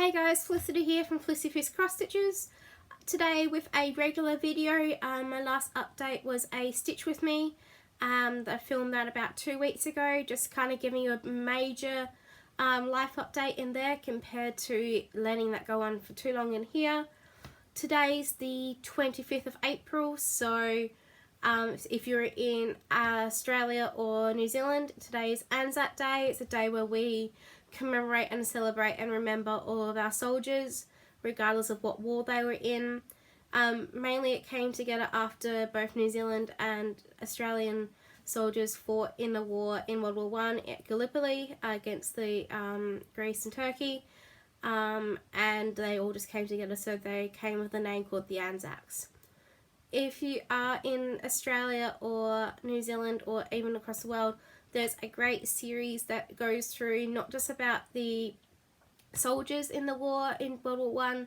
Hey guys, Felicity here from Felicity Fierce Cross Stitches. Today with a regular video. My last update was a stitch with me. I filmed that about 2 weeks ago, just kind of giving you a major life update in there compared to letting that go on for too long in here. Today's the 25th of April, so if you're in Australia or New Zealand, today is Anzac Day. It's a day where we commemorate and celebrate and remember all of our soldiers, regardless of what war they were in. Mainly it came together after both New Zealand and Australian soldiers fought in the war in World War One at Gallipoli against the Greece and Turkey, and they all just came together, so they came with a name called the Anzacs. If you are in Australia or New Zealand or even across the world, there's a great series that goes through not just about the soldiers in the war in World War One,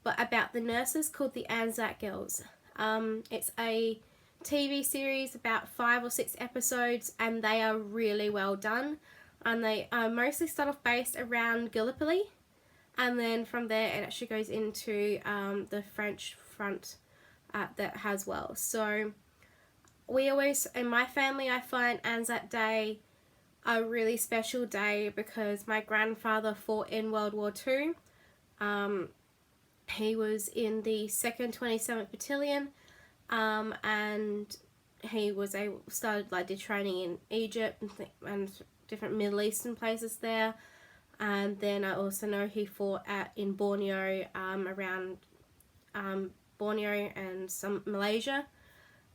but about the nurses, called the Anzac Girls. It's a TV series, about 5 or 6 episodes, and they are really well done. And they mostly start off based around Gallipoli, and then from there it actually goes into the French front that as well. So we always, in my family, I find Anzac Day a really special day because my grandfather fought in World War II. He was in the 2nd 27th Battalion, and he was did training in Egypt and different Middle Eastern places there. And then I also know he fought in Borneo, around Borneo and some Malaysia.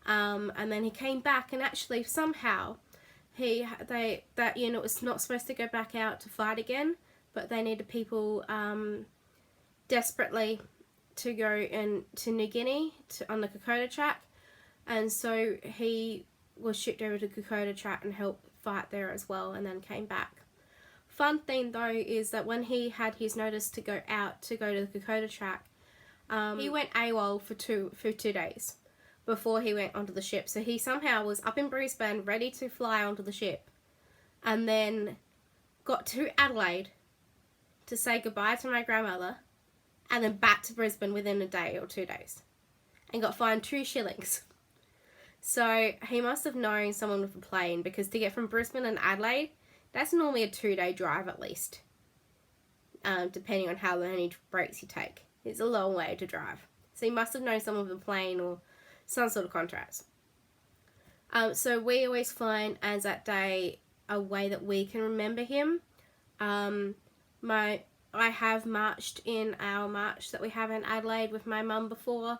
And then he came back, and actually somehow that unit was not supposed to go back out to fight again, but they needed people desperately to go to New Guinea on the Kokoda track, and so he was shipped over to Kokoda track and helped fight there as well, and then came back. Fun thing though is that when he had his notice to go to the Kokoda track, he went AWOL for two days before he went onto the ship. So he somehow was up in Brisbane ready to fly onto the ship, and then got to Adelaide to say goodbye to my grandmother, and then back to Brisbane within a day or 2 days, and got fined 2 shillings. So he must have known someone with a plane, because to get from Brisbane and Adelaide, that's normally a 2-day drive at least, depending on how many breaks you take. It's a long way to drive. So he must have known someone with a plane or some sort of contracts. So we always find Anzac Day a way that we can remember him. I have marched in our march that we have in Adelaide with my mum before,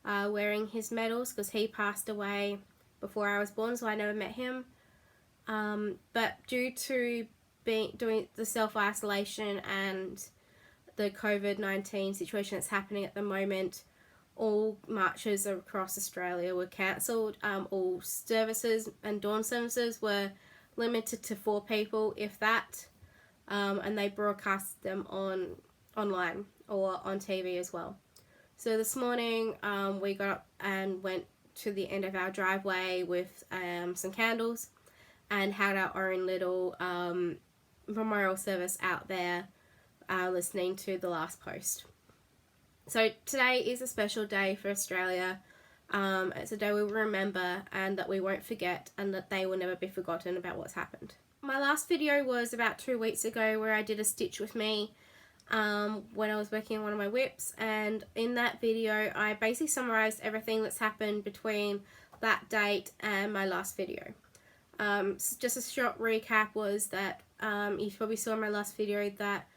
wearing his medals, because he passed away before I was born, so I never met him. But due to doing the self-isolation and the COVID-19 situation that's happening at the moment, all marches across Australia were cancelled. All services and dawn services were limited to 4 people, if that, and they broadcast them online or on TV as well. So this morning we got up and went to the end of our driveway with some candles and had our own little memorial service out there, listening to The Last Post. So today is a special day for Australia. It's a day we will remember, and that we won't forget, and that they will never be forgotten about what's happened. My last video was about 2 weeks ago, where I did a stitch with me when I was working on one of my whips, and in that video I basically summarised everything that's happened between that date and my last video. So just a short recap was that you probably saw in my last video that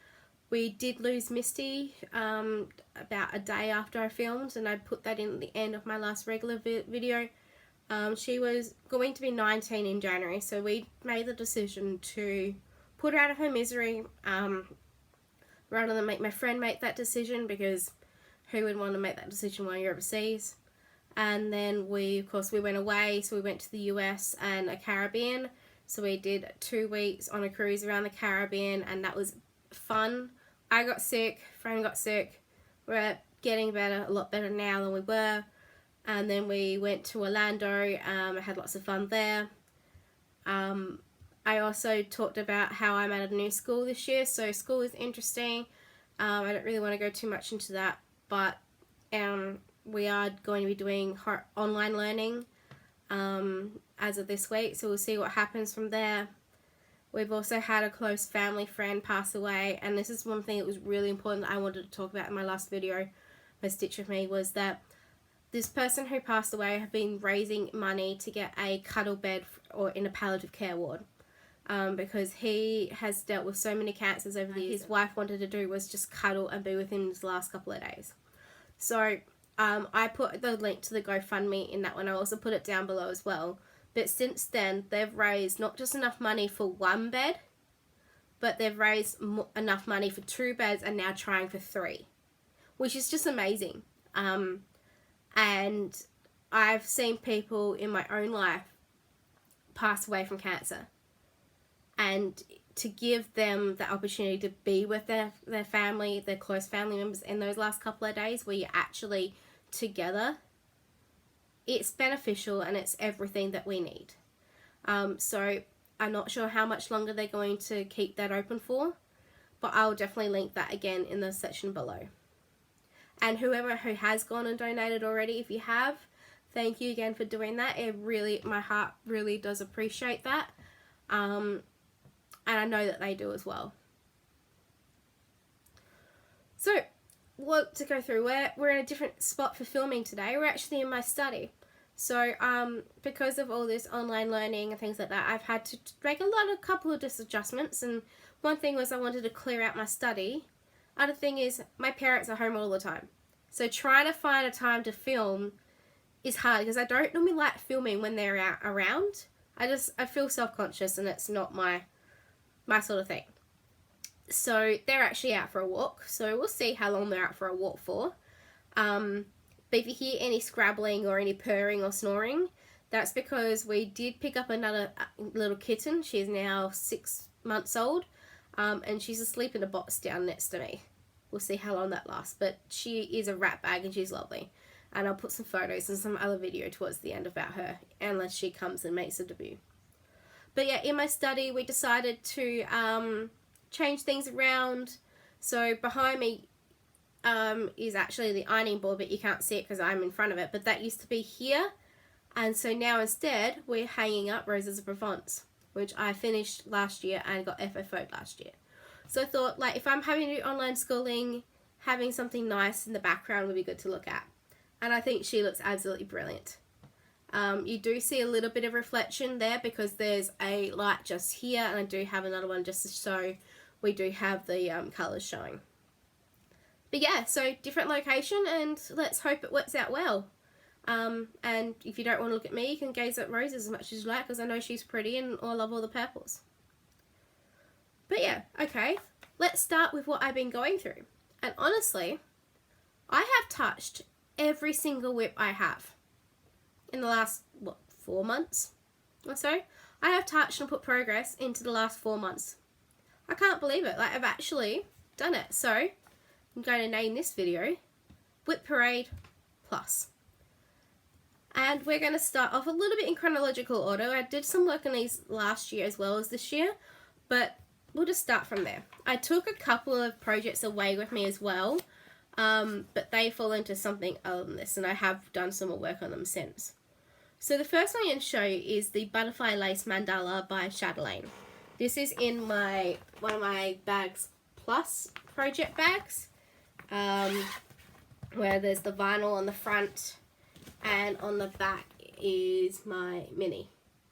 we did lose Misty about a day after I filmed, and I put that in at the end of my last regular video. She was going to be 19 in January, so we made the decision to put her out of her misery, rather than make my friend make that decision, because who would want to make that decision while you're overseas? And then of course we went away, so we went to the US and the Caribbean. So we did 2 weeks on a cruise around the Caribbean, and that was fun. I got sick, friend got sick. We're getting better, a lot better now than we were. And then we went to Orlando, had lots of fun there. I also talked about how I'm at a new school this year, so school is interesting. I don't really want to go too much into that, but we are going to be doing online learning as of this week, so we'll see what happens from there. We've also had a close family friend pass away, and this is one thing that was really important that I wanted to talk about in my last video, my Stitch With Me, was that this person who passed away have been raising money to get a cuddle bed or in a palliative care ward. Because he has dealt with so many cancers over the years. His wife wanted to do was just cuddle and be with him his last couple of days. So I put the link to the GoFundMe in that one. I also put it down below as well. But since then, they've raised not just enough money for one bed, but they've raised enough money for 2 beds and now trying for 3, which is just amazing. And I've seen people in my own life pass away from cancer. And to give them the opportunity to be with their family, their close family members in those last couple of days where you're actually together, it's beneficial and it's everything that we need. So I'm not sure how much longer they're going to keep that open for, but I'll definitely link that again in the section below. And whoever who has gone and donated already, if you have, thank you again for doing that. It really, my heart really does appreciate that. And I know that they do as well. So, what to go through? We're in a different spot for filming today. We're actually in my study. So, because of all this online learning and things like that, I've had to make a couple of adjustments. And one thing was I wanted to clear out my study. Other thing is my parents are home all the time. So trying to find a time to film is hard because I don't normally like filming when they're around. I feel self-conscious and it's not my sort of thing. So they're actually out for a walk. So we'll see how long they're out for a walk for. But if you hear any scrabbling or any purring or snoring, that's because we did pick up another little kitten. She's now 6 months old. And she's asleep in a box down next to me. We'll see how long that lasts. But she is a rat bag and she's lovely. And I'll put some photos and some other video towards the end about her, unless she comes and makes a debut. But yeah, in my study, we decided to change things around. So behind me is actually the ironing board, but you can't see it because I'm in front of it. But that used to be here. And so now instead, we're hanging up Roses of Provence, which I finished last year and got FFO'd last year. So I thought, like, if I'm having to do online schooling, having something nice in the background would be good to look at. And I think she looks absolutely brilliant. You do see a little bit of reflection there because there's a light just here, and I do have another one just to show we do have the colours showing. But yeah, so different location, and let's hope it works out well. And if you don't want to look at me, you can gaze at Roses as much as you like because I know she's pretty and I love all the purples. But yeah, okay, let's start with what I've been going through. And honestly, I have touched every single WIP I have in the last, 4 months or so. I have touched and put progress into the last 4 months. I can't believe it. Like, I've actually done it. So I'm going to name this video WIP Parade Plus. And we're going to start off a little bit in chronological order. I did some work on these last year as well as this year, but we'll just start from there. I took a couple of projects away with me as well, but they fall into something other than this, and I have done some more work on them since. So the first one I'm going to show you is the Butterfly Lace Mandala by Chatelaine. This is in one of my Bags Plus project bags, where there's the vinyl on the front, and on the back is my mini.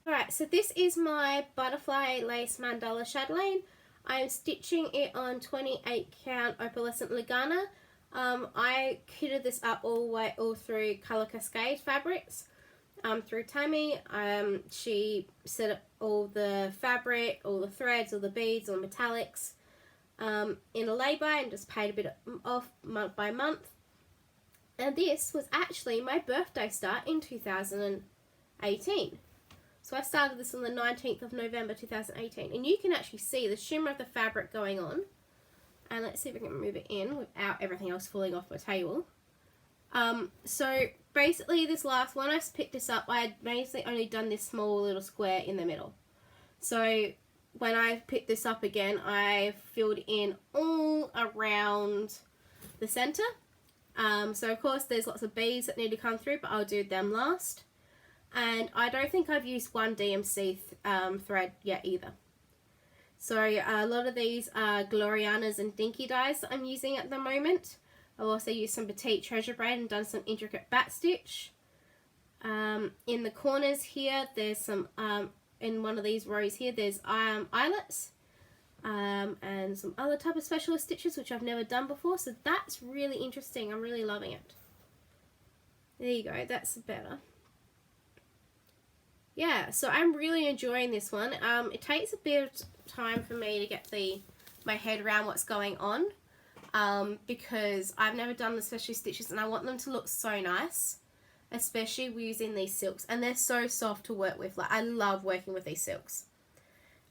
Alright, so this is my Butterfly Lace Mandala Chatelaine. I am stitching it on 28 count opalescent Lugana. I kitted this up all through Colour Cascade fabrics through Tammy. She set up all the fabric, all the threads, all the beads, all the metallics in a lay-by and just paid a bit off month by month. And this was actually my birthday start in 2018. So I started this on the 19th of November 2018. And you can actually see the shimmer of the fabric going on. And let's see if I can move it in without everything else falling off my table. So basically this last one, I picked this up, I had basically only done this small little square in the middle. So when I picked this up again, I filled in all around the center. So of course there's lots of beads that need to come through, but I'll do them last. And I don't think I've used one DMC thread yet either. So a lot of these are Glorianas and Dinky dyes that I'm using at the moment. I've also used some Petite Treasure Braid and done some intricate back stitch. In the corners here, there's some, in one of these rows here, there's eyelets. And some other type of specialist stitches which I've never done before, so that's really interesting. I'm really loving it. There you go, that's better. Yeah, so I'm really enjoying this one. It takes a bit of time for me to get my head around what's going on, because I've never done the specialist stitches and I want them to look so nice, especially using these silks, and they're so soft to work with. Like, I love working with these silks.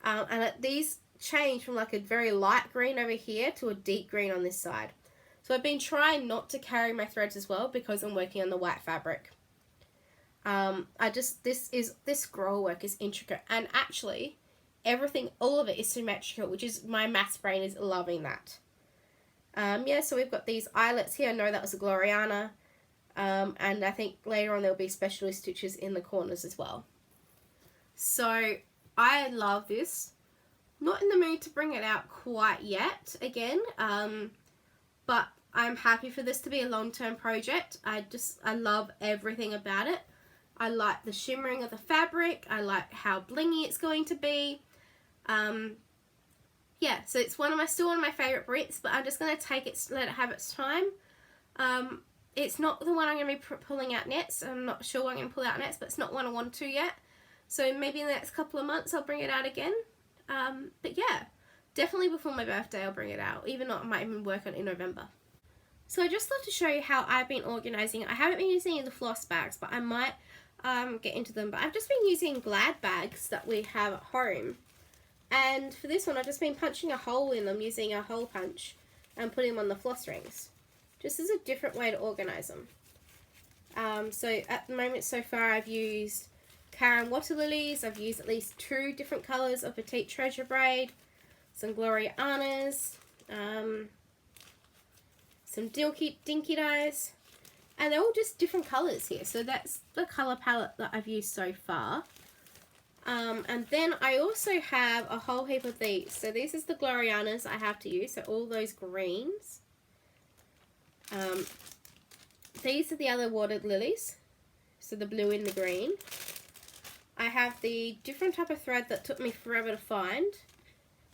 And these change from like a very light green over here to a deep green on this side. So I've been trying not to carry my threads as well because I'm working on the white fabric. This scroll work is intricate, and actually everything, all of it is symmetrical, which is, my maths brain is loving that. Yeah, so we've got these eyelets here. I know that was a Gloriana, and I think later on there'll be specialist stitches in the corners as well. So I love this. Not in the mood to bring it out quite yet again, but I'm happy for this to be a long-term project. I love everything about it. I like the shimmering of the fabric. I like how blingy it's going to be. Yeah, so it's still one of my favorite Brits, but I'm just going to let it have its time. It's not the one I'm going to be pulling out next. I'm not sure I'm going to pull out next, but it's not one I want to yet. So maybe in the next couple of months I'll bring it out again. But yeah, definitely before my birthday I'll bring it out. Even though I might even work on it in November. So I just thought to show you how I've been organising it. I haven't been using the floss bags, but I might get into them. But I've just been using Glad bags that we have at home. And for this one I've just been punching a hole in them using a hole punch and putting them on the floss rings. Just as a different way to organise them. So at the moment so far I've used Caron Water Lilies. I've used at least 2 different colours of Petite Treasure Braid, some Glorianas, some Dinky dyes, and they're all just different colours here. So that's the colour palette that I've used so far. And then I also have a whole heap of these. So this is the Glorianas I have to use, so all those greens. These are the other water lilies, so the blue and the green. I have the different type of thread that took me forever to find,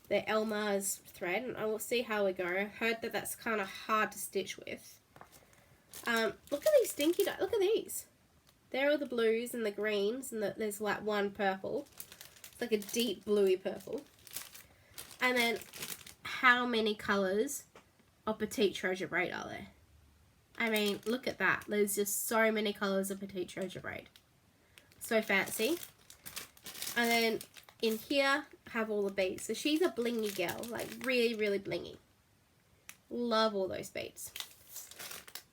the Elmer's thread, and I will see how we go. I heard that that's kind of hard to stitch with. Look at these Dinky dyes. Look at these. There are the blues and the greens, and there's like one purple. It's like a deep bluey purple. And then how many colours of Petite Treasure Braid are there? I mean, look at that. There's just so many colours of Petite Treasure Braid. So fancy. And then in here have all the beads. So she's a blingy girl, like really, really blingy. Love all those beads.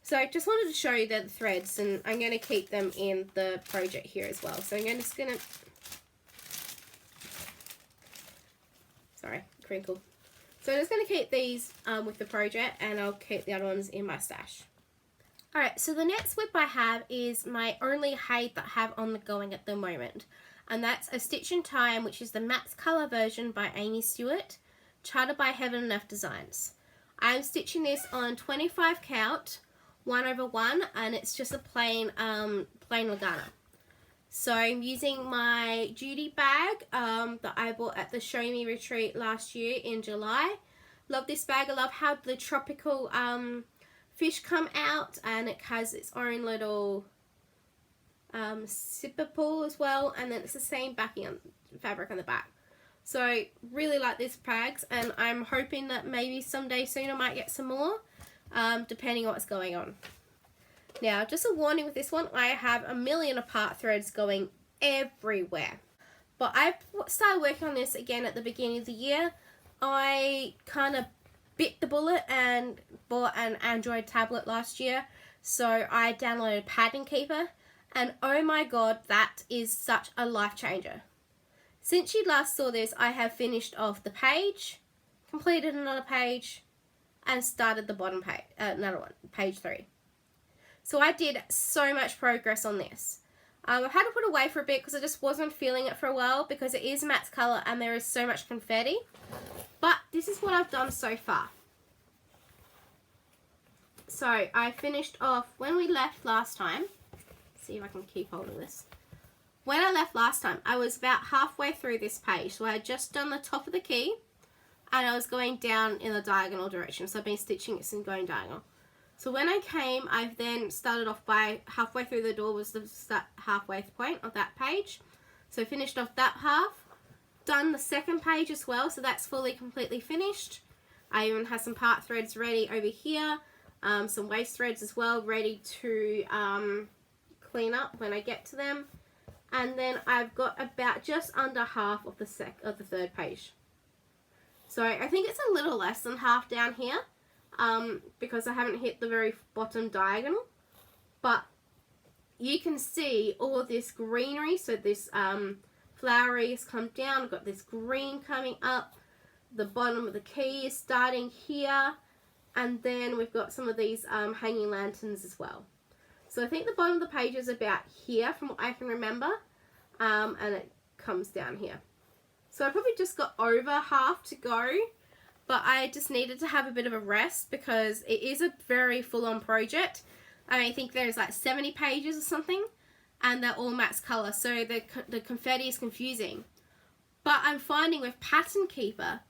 So I just wanted to show you the threads, and I'm going to keep them in the project here as well. So I'm just going to, sorry, crinkle. So I'm just going to keep these with the project, and I'll keep the other ones in my stash. Alright, so the next whip I have is my only Haid that I have on the going at the moment. And that's a Stitch in Time, which is the matte colour version by Amy Stewart, charted by Heaven and Earth Designs. I'm stitching this on 25 count, 1/1, and it's just a plain Lagana. So I'm using my Judy bag that I bought at the Show Me retreat last year in July. Love this bag. I love how the tropical fish come out, and it has its own little zipper pull as well, and then it's the same backing on fabric on the back. So really like this bags, and I'm hoping that maybe someday soon I might get some more, depending on what's going on. Now, just a warning with this one, I have a million apart threads going everywhere. But I started working on this again at the beginning of the year. I kind of bit the bullet and bought an Android tablet last year, so I downloaded Pattern Keeper, and oh my god, that is such a life changer. Since you last saw this, I have finished off the page, completed another page, and started the bottom page, another one, page 3. So I did so much progress on this. I've had to put it away for a bit because I just wasn't feeling it for a while because it is Matt's colour and there is so much confetti. But this is what I've done so far. So I finished off when we left last time. Let's see if I can keep hold of this. When I left last time, I was about halfway through this page. So I had just done the top of the key and I was going down in the diagonal direction. So I've been stitching it and going diagonal. So when I came, I then started off by halfway through the door was the halfway point of that page. So I finished off that half. Done the second page as well, so that's fully completely finished. I even have some part threads ready over here. Some waste threads as well, ready to clean up when I get to them. And then I've got about just under half of the third page. So I think it's a little less than half down here. Because I haven't hit the very bottom diagonal, but you can see all of this greenery. So this flowery has come down. I've got this green coming up. The bottom of the key is starting here, and then we've got some of these hanging lanterns as well. So I think the bottom of the page is about here from what I can remember, and it comes down here. So I probably just got over half to go. But I just needed to have a bit of a rest because it is a very full-on project. I think there's like 70 pages or something, and they're all Matt's colour, so the confetti is confusing. But I'm finding with Pattern Keeper,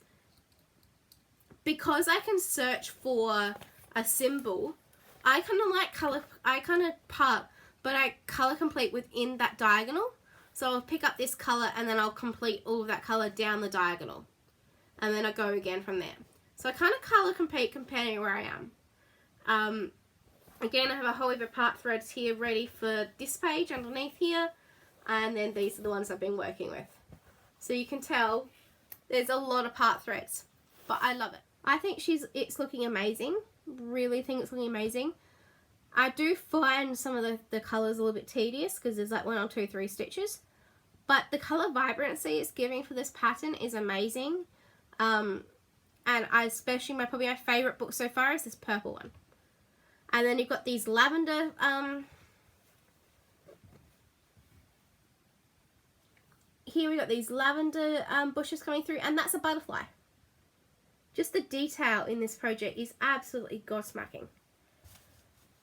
because I can search for a symbol, I kind of like colour, but I colour complete within that diagonal. So I'll pick up this colour and then I'll complete all of that colour down the diagonal. And then I go again from there. So I kind of colour compete comparing where I am. Again, I have a whole heap of part threads here ready for this page underneath here. And then these are the ones I've been working with. So you can tell there's a lot of part threads. But I love it. I think it's looking amazing. Really think it's looking amazing. I do find some of the colours a little bit tedious because there's like 1 or 2, 3 stitches. But the colour vibrancy it's giving for this pattern is amazing. And especially probably my favourite book so far is this purple one. And then you've got these lavender here we got these lavender bushes coming through, and that's a butterfly. Just the detail in this project is absolutely gobsmacking.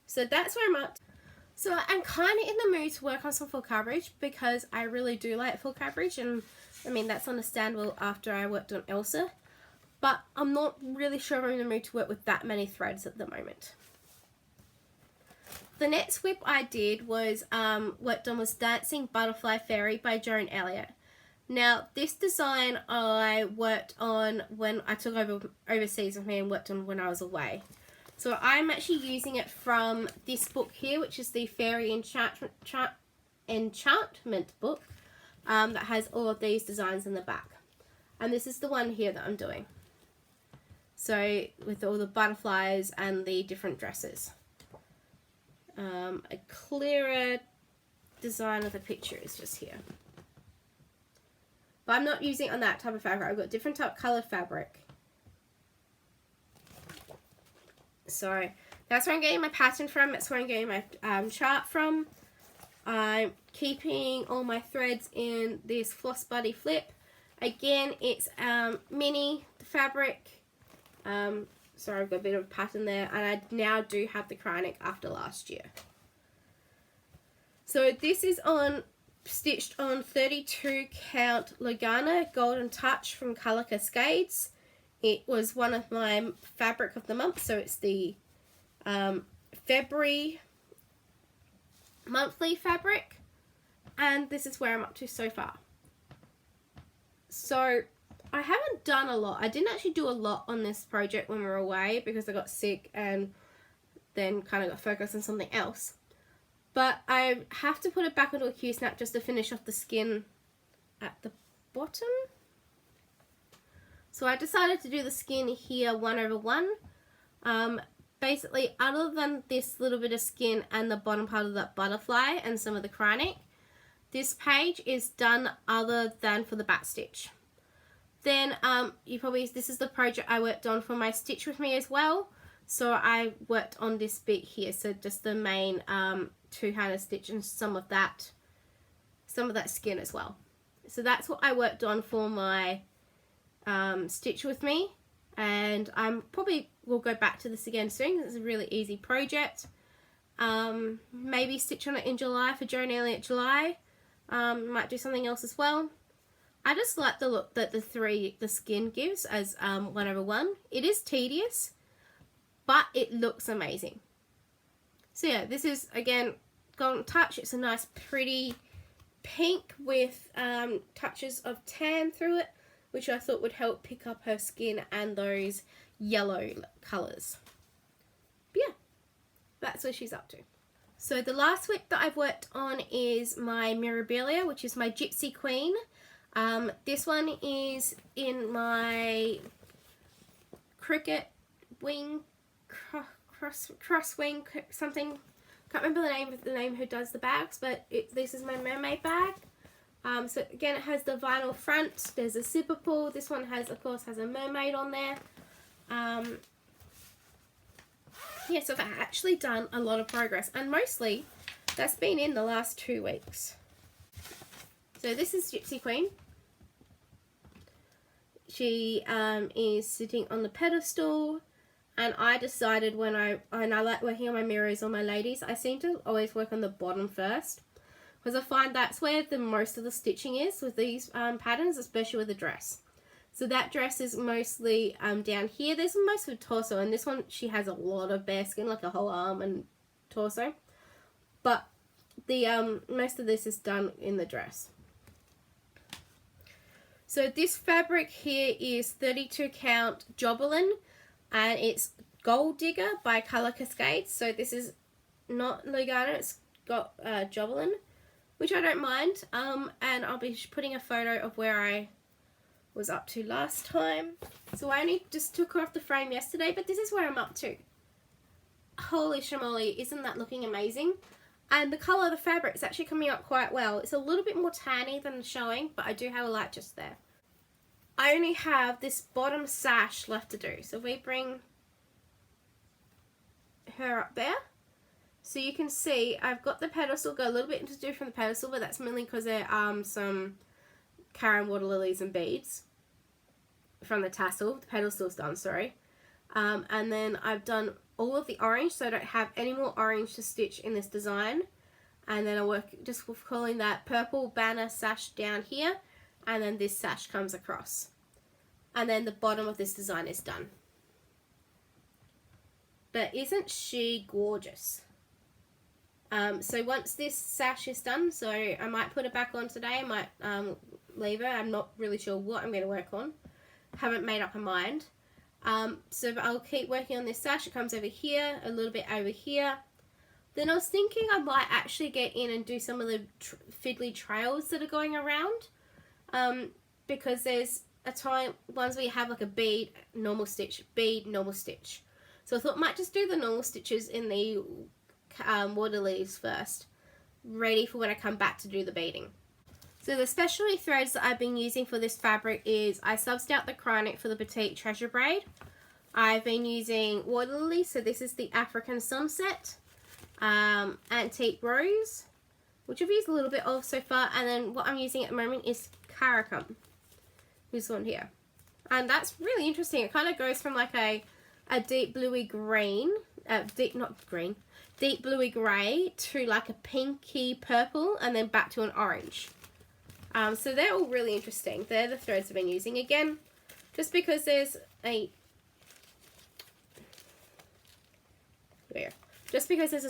So that's where I'm at. So I'm kind of in the mood to work on some full coverage because I really do like full coverage, and I mean that's understandable after I worked on Elsa, but I'm not really sure I'm in the mood to work with that many threads at the moment. The next whip I did was worked on was Dancing Butterfly Fairy by Joan Elliott. Now this design I worked on when I took over overseas with me and worked on when I was away. So I'm actually using it from this book here, which is the Fairy Enchantment book that has all of these designs in the back. And this is the one here that I'm doing. So with all the butterflies and the different dresses. A clearer design of the picture is just here. But I'm not using it on that type of fabric. I've got different type of colour fabric. So that's where I'm getting my pattern from. That's where I'm getting my chart from. I'm keeping all my threads in this Floss Buddy Flip. Again, it's mini fabric. Sorry, I've got a bit of a pattern there. And I now do have the Kreinik after last year. So this is stitched on 32 count Lugana Golden Touch from Colour Cascades. It was one of my fabric of the month, so it's the February monthly fabric, and this is where I'm up to so far. So I haven't done a lot. I didn't actually do a lot on this project when we were away because I got sick and then kind of got focused on something else. But I have to put it back onto a Q-snap just to finish off the skin at the bottom. So I decided to do the skin here 1/1. Basically, other than this little bit of skin and the bottom part of that butterfly and some of the Kreinik, this page is done other than for the back stitch. Then this is the project I worked on for my Stitch With Me as well. So I worked on this bit here, so just the main two-handed stitch and some of that skin as well. So that's what I worked on for my Stitch With Me, and I'm probably will go back to this again soon. It's a really easy project. Maybe stitch on it in July for Joan Elliott July. Might do something else as well. I just like the look that the skin gives as 1/1. It is tedious, but it looks amazing. So yeah, this is again Golden Touch. It's a nice pretty pink with touches of tan through it, which I thought would help pick up her skin and those yellow colours. But yeah, that's what she's up to. So the last whip that I've worked on is my Mirabilia, which is my Gypsy Queen. This one is in my Cricket Wing, Cross Wing something. Can't remember the name who does the bags, but this is my mermaid bag. So again, it has the vinyl front. There's a zipper pull. This one of course has a mermaid on there. Yeah, so I've actually done a lot of progress, and mostly that's been in the last 2 weeks. So this is Gypsy Queen. She is sitting on the pedestal, and I decided when I like working on my mirrors on my ladies, I seem to always work on the bottom first, because I find that's where the most of the stitching is with these patterns, especially with the dress. So that dress is mostly down here. There's most of the torso, and this one she has a lot of bare skin, like a whole arm and torso. But the most of this is done in the dress. So this fabric here is 32 count Jobberlin, and it's Gold Digger by Color Cascades. So this is not Lugana, it's got Jobberlin, which I don't mind. And I'll be putting a photo of where I was up to last time. So I only just took her off the frame yesterday, but this is where I'm up to. Holy shamoly, isn't that looking amazing? And the colour of the fabric is actually coming up quite well. It's a little bit more tanny than showing, but I do have a light just there. I only have this bottom sash left to do. So if we bring her up there, so you can see I've got the pedestal, got a little bit to do from the pedestal, but that's mainly because there are some Caron water lilies and beads from the tassel. The pedestal's done, sorry. And then I've done all of the orange, so I don't have any more orange to stitch in this design. And then I work just with calling that purple banner sash down here, and then this sash comes across. And then the bottom of this design is done. But isn't she gorgeous? So once this sash is done, so I might put it back on today, I might leave her. I'm not really sure what I'm going to work on. Haven't made up my mind. So I'll keep working on this sash. It comes over here, a little bit over here. Then I was thinking I might actually get in and do some of the fiddly trails that are going around. Because there's ones where you have like a bead, normal stitch, bead, normal stitch. So I thought I might just do the normal stitches in the water leaves first, ready for when I come back to do the beading. So the specialty threads that I've been using for this fabric is I subbed out the Chronic for the Petite Treasure Braid. I've been using water lily, so this is the African Sunset, Antique Rose, which I've used a little bit of so far, and then what I'm using at the moment is Caracum, this one here. And that's really interesting. It kind of goes from like a deep bluey green, deep bluey grey to like a pinky purple, and then back to an orange. So they're all really interesting. They're the threads I've been using. Again, just because there's a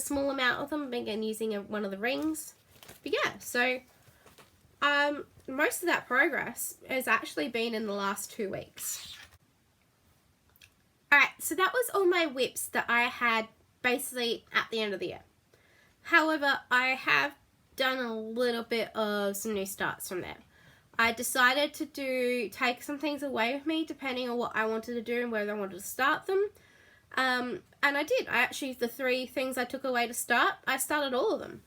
small amount of them, I've been using one of the rings. But yeah, so most of that progress has actually been in the last 2 weeks. Alright, so that was all my whips that I had basically at the end of the year. However, I have done a little bit of some new starts from there. I decided to take some things away with me depending on what I wanted to do and whether I wanted to start them. And I did. The 3 things I took away to start, I started all of them.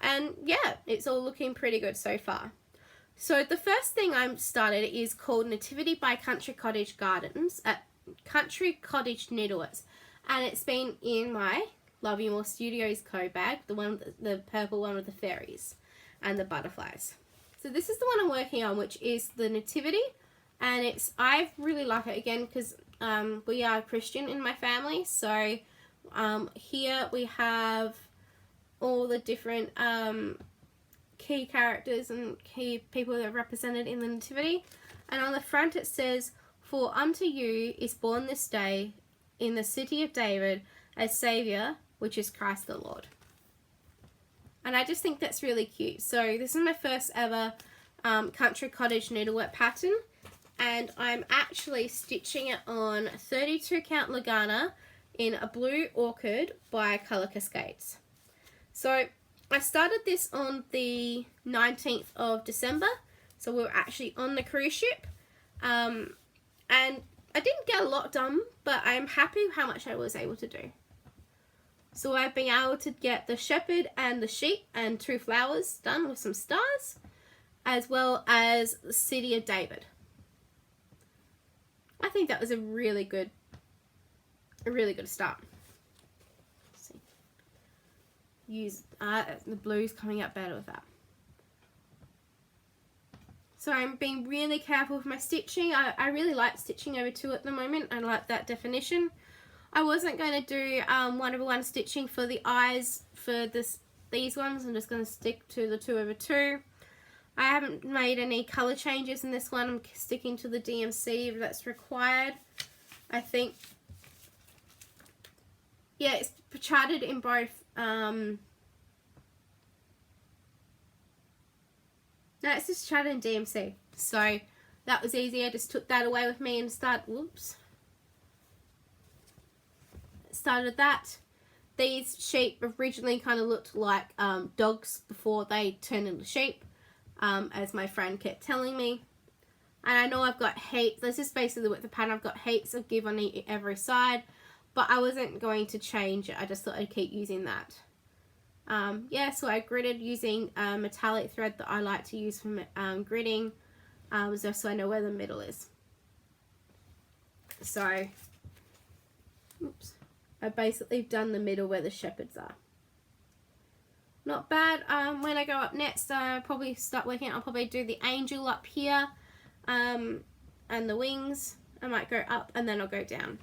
And yeah, it's all looking pretty good so far. So the first thing I started is called Nativity by Country Cottage Gardens at Country Cottage Needleworks, and it's been in my Love You More Studios code bag, the one with the purple one with the fairies and the butterflies. So this is the one I'm working on, which is the Nativity, and I really like it again because we are Christian in my family. So here we have all the different key characters and key people that are represented in the Nativity, and on the front it says, "For unto you is born this day in the city of David a Saviour, which is Christ the Lord." And I just think that's really cute. So this is my first ever Country Cottage needlework pattern, and I'm actually stitching it on 32 count Lagana in a blue orchid by Colour Cascades. So I started this on the 19th of December, so we were actually on the cruise ship, and I didn't get a lot done, but I'm happy how much I was able to do. So I've been able to get the shepherd and the sheep and 2 flowers done with some stars, as well as the city of David. I think that was a really good start. Use the blues coming up better with that. So I'm being really careful with my stitching. I really like stitching over 2 at the moment. I like that definition. I wasn't going to do 1/1 stitching for the eyes for these ones. I'm just going to stick to the 2/2. I haven't made any colour changes in this one. I'm sticking to the DMC if that's required. I think, yeah, it's charted in both no, it's just charted in DMC, so that was easy. I just took that away with me and started that. These sheep originally kind of looked like dogs before they turned into sheep, as my friend kept telling me. And I know I've got heaps, this is basically with the pattern, I've got heaps of give on every side, but I wasn't going to change it. I just thought I'd keep using that. Yeah, so I gridded using metallic thread that I like to use for gridding, just so I know where the middle is. So, oops, I basically done the middle where the shepherds are. Not bad. When I go up next, I'll probably start working. I'll probably do the angel up here, and the wings. I might go up and then I'll go down.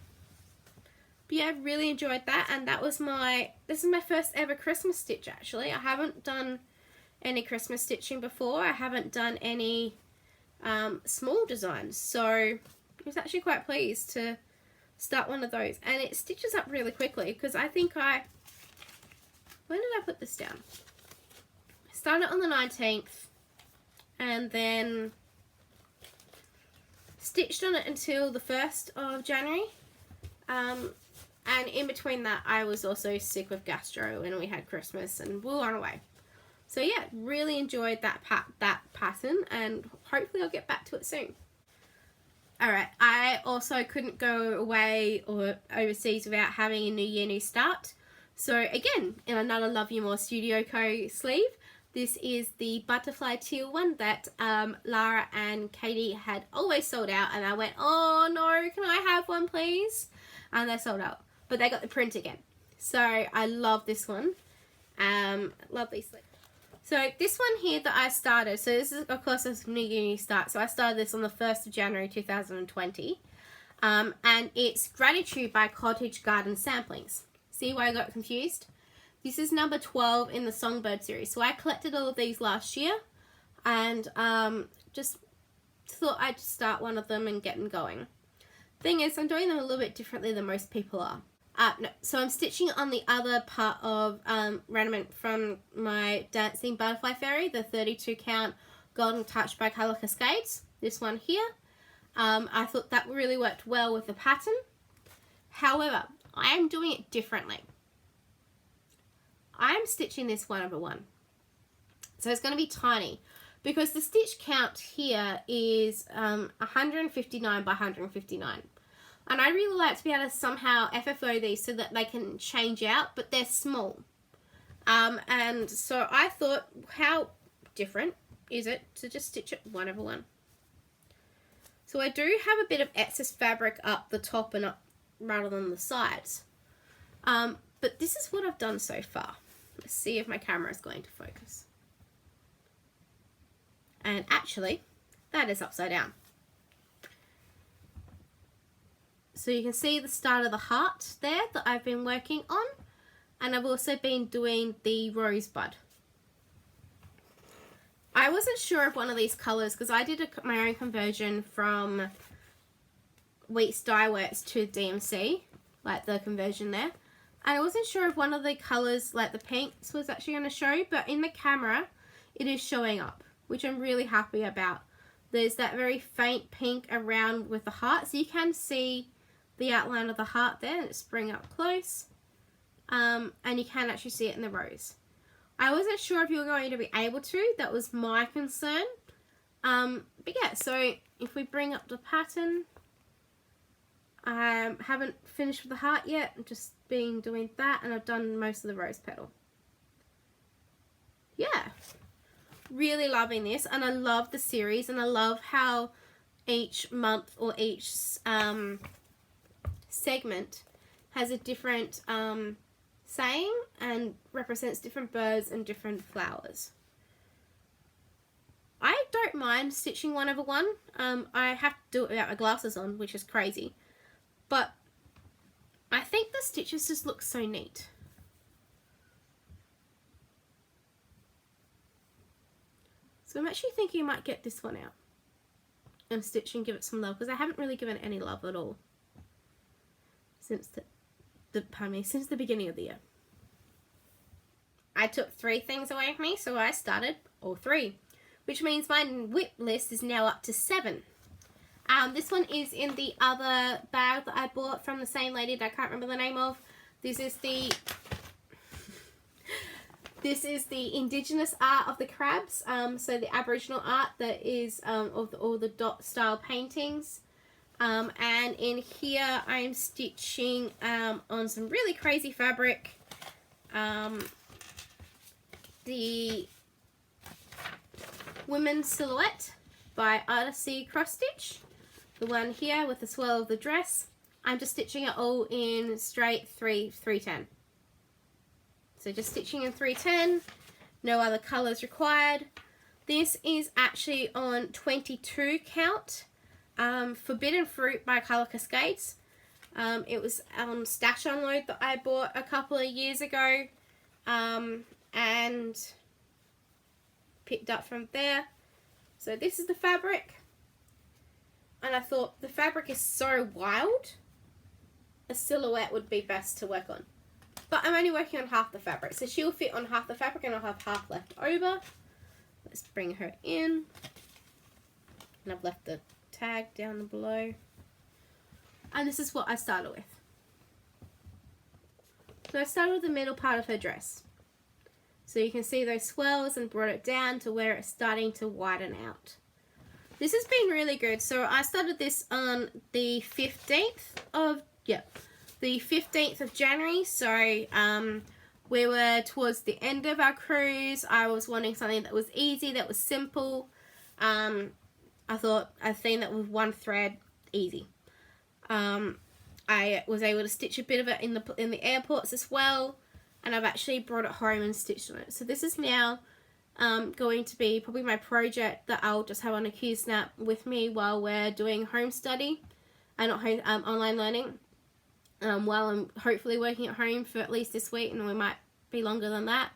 But yeah, I really enjoyed that, and this is my first ever Christmas stitch actually. I haven't done any Christmas stitching before. I haven't done any small designs, so I was actually quite pleased to start one of those. And it stitches up really quickly because I think when did I put this down? I started on the 19th and then stitched on it until the 1st of January. And in between that, I was also sick with gastro and we had Christmas and we were on our way. So yeah, really enjoyed that pattern, and hopefully I'll get back to it soon. Alright, I also couldn't go away or overseas without having a New Year, New Start. So again, in another Love You More Studio Co sleeve, this is the butterfly teal one that Lara and Katie had always sold out, and I went, oh no, can I have one please? And they sold out, but they got the print again. So I love this one. Love these sleeves. So this one here that I started, so this is of course a New Year, New Start. So I started this on the 1st of January 2020. And it's Gratitude by Cottage Garden Samplings. See why I got confused? This is number 12 in the Songbird series. So I collected all of these last year, and just thought I'd start one of them and get them going. Thing is, I'm doing them a little bit differently than most people are. No, so I'm stitching on the other part of Raniment from my Dancing Butterfly Fairy, the 32 count Golden Touch by Colour Cascades. This one here. I thought that really worked well with the pattern. However, I am doing it differently. I'm stitching this 1/1. So it's going to be tiny, because the stitch count here is 159 by 159. And I really like to be able to somehow FFO these so that they can change out, but they're small. And so I thought, how different is it to just stitch it 1/1? So I do have a bit of excess fabric up the top and up rather than the sides. But this is what I've done so far. Let's see if my camera is going to focus. And actually, that is upside down. So you can see the start of the heart there that I've been working on. And I've also been doing the rosebud. I wasn't sure of one of these colours because I did my own conversion from Wheats Dye Works to DMC, like the conversion there. And I wasn't sure if one of the colours, like the pinks, was actually going to show, but in the camera it is showing up, which I'm really happy about. There's that very faint pink around with the heart, so you can see the outline of the heart there. Let's bring up close. And you can actually see it in the rose. I wasn't sure if you were going to be able to. That was my concern. But yeah, so if we bring up the pattern, I haven't finished with the heart yet. I'm just doing that, and I've done most of the rose petal. Yeah, really loving this, and I love the series, and I love how each month or each segment has a different saying and represents different birds and different flowers. I don't mind stitching 1/1. I have to do it without my glasses on, which is crazy. But I think the stitches just look so neat. So I'm actually thinking I might get this one out and stitch and give it some love, because I haven't really given it any love at all since since the beginning of the year. I took 3 things away from me, so I started all 3, which means my whip list is now up to 7. This one is in the other bag that I bought from the same lady that I can't remember the name of. This is the indigenous art of the crabs, so the Aboriginal art that is of all the dot style paintings. And in here I'm stitching on some really crazy fabric, the Women's Silhouette by Artisy Cross Stitch, the one here with the swirl of the dress. I'm just stitching it all in straight 310. So just stitching in 310, no other colours required. This is actually on 22 count. Forbidden Fruit by Colour Cascades. It was Stash Unload that I bought a couple of years ago, and picked up from there. So this is the fabric, and I thought the fabric is so wild, a silhouette would be best to work on. But I'm only working on half the fabric, so she'll fit on half the fabric and I'll have half left over. Let's bring her in, and I've left the tag down below, and this is what I started with. So I started with the middle part of her dress, so you can see those swirls, and brought it down to where it's starting to widen out. This has been really good. So I started this on the 15th of January. So we were towards the end of our cruise. I was wanting something that was easy, that was simple. I thought a theme that with one thread, easy. I was able to stitch a bit of it in the airports as well, and I've actually brought it home and stitched on it. So this is now going to be probably my project that I'll just have on a QSnap with me while we're doing home study and online learning. While I'm hopefully working at home for at least this week, and we might be longer than that,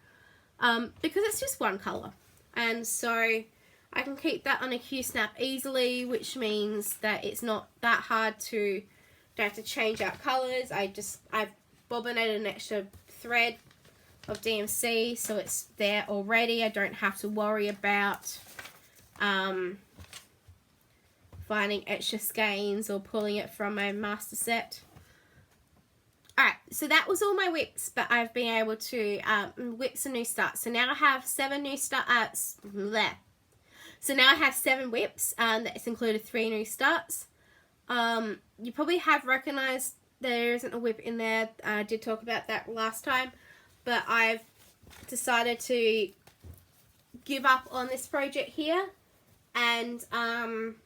because it's just one colour, and so I can keep that on a QSnap easily, which means that it's not that hard to don't have to change out colours. I've bobbinated an extra thread of DMC, so it's there already. I don't have to worry about finding extra skeins or pulling it from my master set. Alright, so that was all my whips, but I've been able to whip some new starts. So now I have 7 new starts there. So now I have 7 whips, that's included 3 new starts. You probably have recognized there isn't a whip in there. I did talk about that last time, but I've decided to give up on this project here, and I'm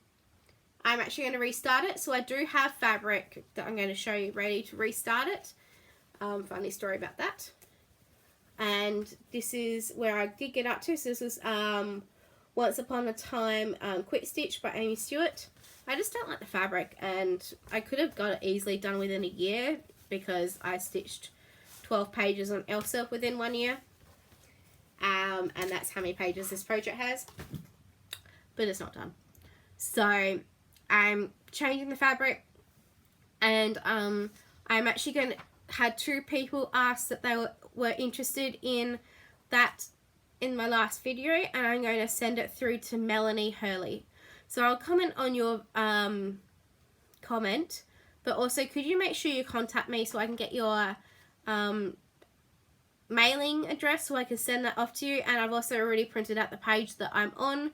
actually going to restart it. So I do have fabric that I'm going to show you ready to restart it. Funny story about that. And this is where I did get up to. So this was Once Upon a Time Quick Stitch by Amy Stewart. I just don't like the fabric, and I could have got it easily done within a year because I stitched 12 pages on Elsa within 1 year. And that's how many pages this project has. But it's not done. So I'm changing the fabric, and I'm actually going to had 2 people ask that they were interested in that in my last video, and I'm going to send it through to Melanie Hurley. So I'll comment on your comment, but also could you make sure you contact me so I can get your mailing address so I can send that off to you. And I've also already printed out the page that I'm on,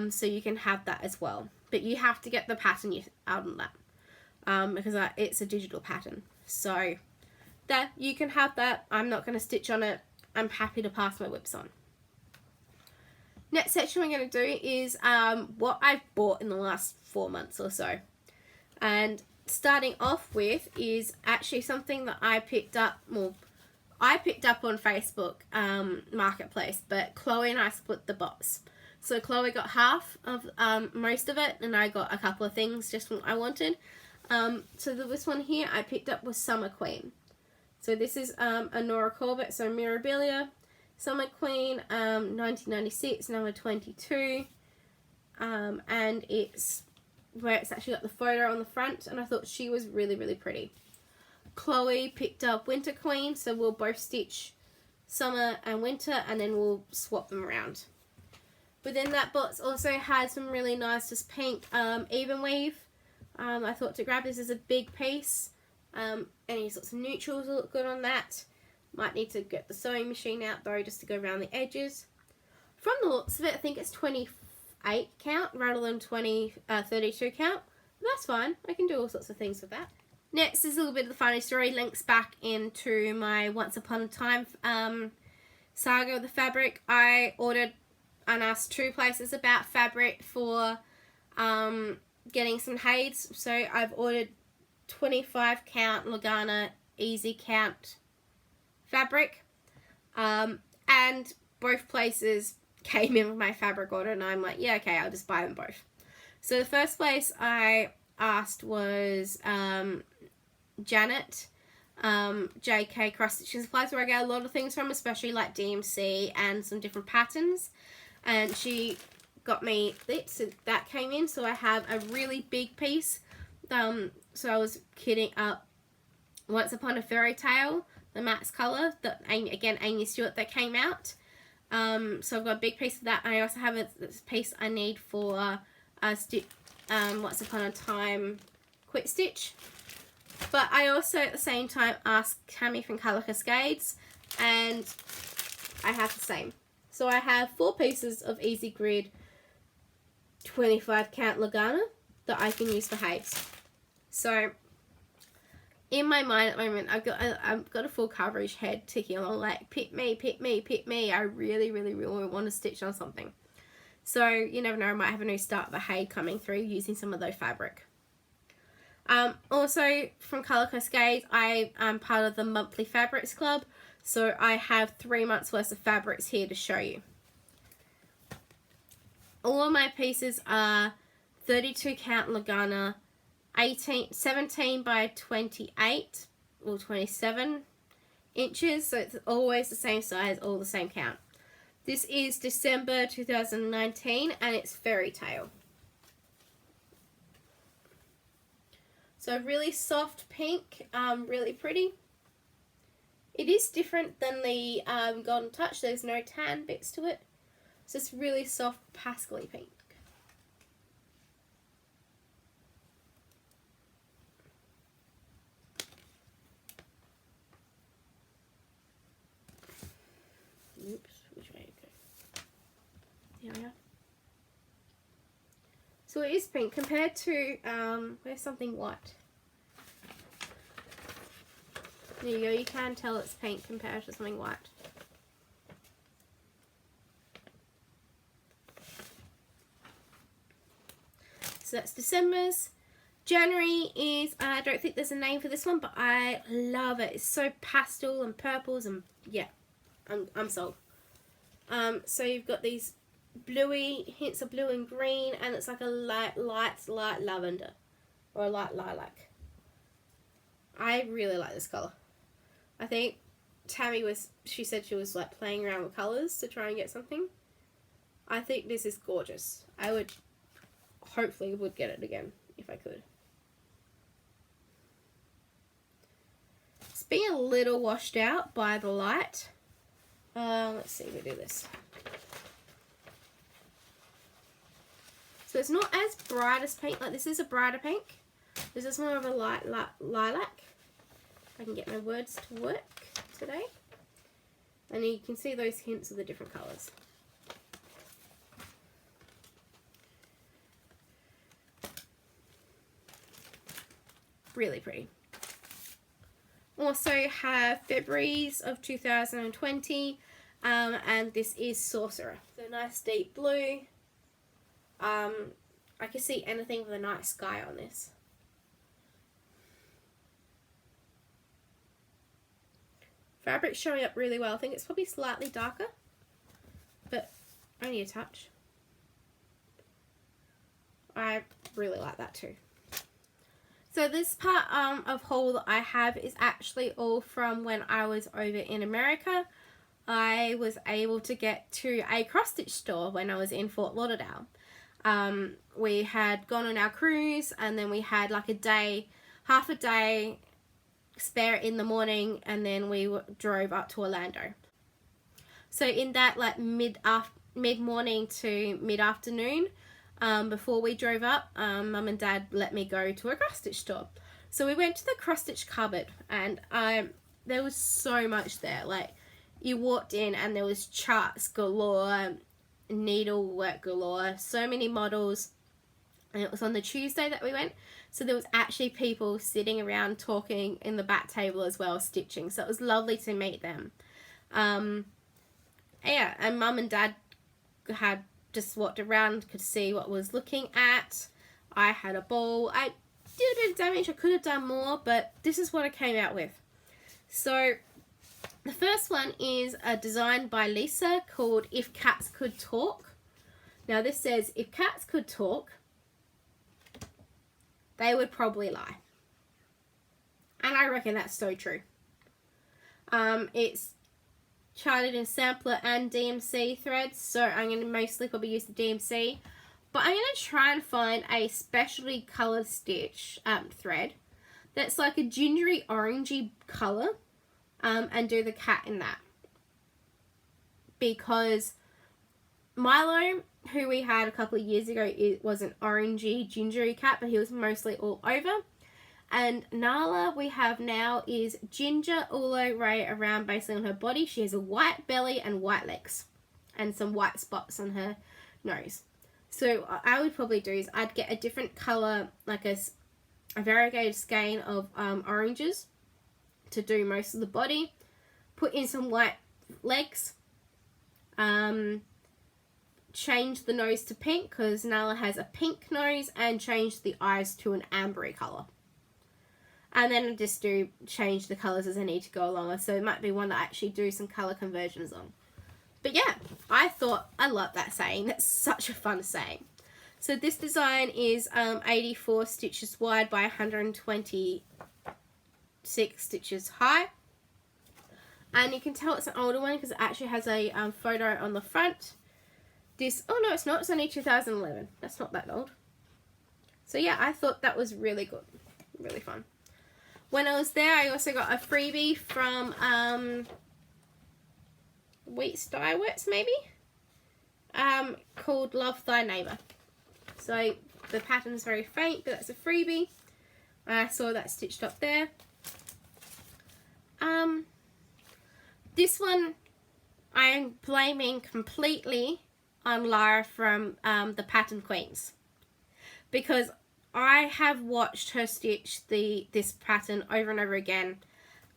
so you can have that as well. But you have to get the pattern out on that because it's a digital pattern. So there, you can have that. I'm not going to stitch on it. I'm happy to pass my whips on. Next section we're going to do is what I've bought in the last 4 months or so. And starting off with is actually something that I picked up, well, I picked up on Facebook Marketplace, but Chloe and I split the box. So Chloe got half of most of it, and I got a couple of things just what I wanted. So this one here I picked up was Summer Queen. So this is a Nora Corbett, so Mirabilia, Summer Queen, 1996, number 22. And it's where it's actually got the photo on the front, and I thought she was really, really pretty. Chloe picked up Winter Queen, so we'll both stitch summer and winter, and then we'll swap them around. Within that box also had some really nice just pink even weave. I thought to grab this as a big piece. Any sorts of neutrals will look good on that. Might need to get the sewing machine out though just to go around the edges. From the looks of it, I think it's 28 count rather than 32 count. But that's fine. I can do all sorts of things with that. Next is a little bit of the funny story. Links back into my Once Upon a Time saga of the fabric. I ordered and asked 2 places about fabric for getting some Hades. So I've ordered 25 count Lugana easy count fabric, and both places came in with my fabric order, and I'm like, yeah, okay, I'll just buy them both. So the first place I asked was Janet, JK Cross Stitching Supplies, where I get a lot of things from, especially like DMC and some different patterns, and she got me this, so that came in. So I have a really big piece. So I was kitting up Once Upon a Fairy Tale, the Max Color, that Amy Stewart, that came out. So I've got a big piece of that. And I also have this piece I need for Once Upon a Time Quick Stitch. But I also at the same time asked Tammy from Colour Cascades, and I have the same. So I have 4 pieces of Easy Grid 25 count Lugana that I can use for Hades. So in my mind at the moment, I've got a full coverage head ticking along like, pick me, pick me, pick me. I really, really, really want to stitch on something. So you never know, I might have a new start of a Hade coming through using some of those fabric. Also from Colour Cascades, I am part of the monthly fabrics club. So I have 3 months worth of fabrics here to show you. All of my pieces are 32 count Lugana, 17 by 28 or 27 inches, so it's always the same size, all the same count. This is December 2019, and it's Fairy Tale. So really soft pink, really pretty. It is different than the Golden Touch. There's no tan bits to it, so it's really soft pastel-y pink. Oops, which way to go? Here we are. So it is pink compared to, where's something white? There you go, you can tell it's pink compared to something white. So that's December's. January is, I don't think there's a name for this one, but I love it. It's so pastel and purples, and yeah, I'm sold. So you've got these bluey hints of blue and green, and it's like a light lavender or a light lilac. I really like this color. I think Tammy she said she was like playing around with colors to try and get something. I think this is gorgeous. I would hopefully would get it again if I could. It's being a little washed out by the light. Let's see if we do this. So it's not as bright as pink. Like, this is a brighter pink. This is more of a light lilac. I can get my words to work today. And you can see those hints of the different colours. Really pretty. Also have February's of 2020, and this is Sorcerer. So nice deep blue. I can see anything with a night sky on this. Fabric's showing up really well. I think it's probably slightly darker, but only a touch. I really like that too. So this part of haul that I have is actually all from when I was over in America. I was able to get to a cross-stitch store when I was in Fort Lauderdale. We had gone on our cruise, and then we had like a day, half a day spare in the morning, and then we drove up to Orlando. So in that like mid-morning to mid-afternoon, before we drove up, Mum and Dad let me go to a cross-stitch store. So we went to the cross-stitch cupboard, and there was so much there. Like, you walked in and there was charts galore, needlework galore, so many models. And it was on the Tuesday that we went, so there was actually people sitting around talking in the back table as well, stitching. So it was lovely to meet them. Yeah, and Mum and Dad had just walked around, could see what was looking at. I had a ball. I did a bit of damage. I could have done more, but this is what I came out with. So the first one is a design by Lisa called If Cats Could Talk. Now this says, if cats could talk, they would probably lie. And I reckon that's so true. It's charted in sampler and DMC threads, so I'm going to mostly probably use the DMC, but I'm going to try and find a specialty coloured stitch thread that's like a gingery orangey colour, and do the cat in that, because Milo, who we had a couple of years ago, it was an orangey gingery cat, but he was mostly all over. And Nala, we have now, is ginger all around basically on her body. She has a white belly and white legs and some white spots on her nose. So what I would probably do is I'd get a different colour, like a variegated skein of oranges to do most of the body. Put in some white legs. Change the nose to pink because Nala has a pink nose, and change the eyes to an ambery colour. And then just change the colours as I need to go along. So it might be one that I actually do some colour conversions on. But yeah, I thought I love that saying. That's such a fun saying. So this design is 84 stitches wide by 126 stitches high. And you can tell it's an older one because it actually has a photo on the front. This, oh no, it's not. It's only 2011. That's not that old. So yeah, I thought that was really good. Really fun. When I was there, I also got a freebie from Wheat Dye Works, maybe, called Love Thy Neighbour. So the pattern's very faint, but that's a freebie. I saw that stitched up there. This one I am blaming completely on Lara from the Pattern Queens, because I have watched her stitch this pattern over and over again.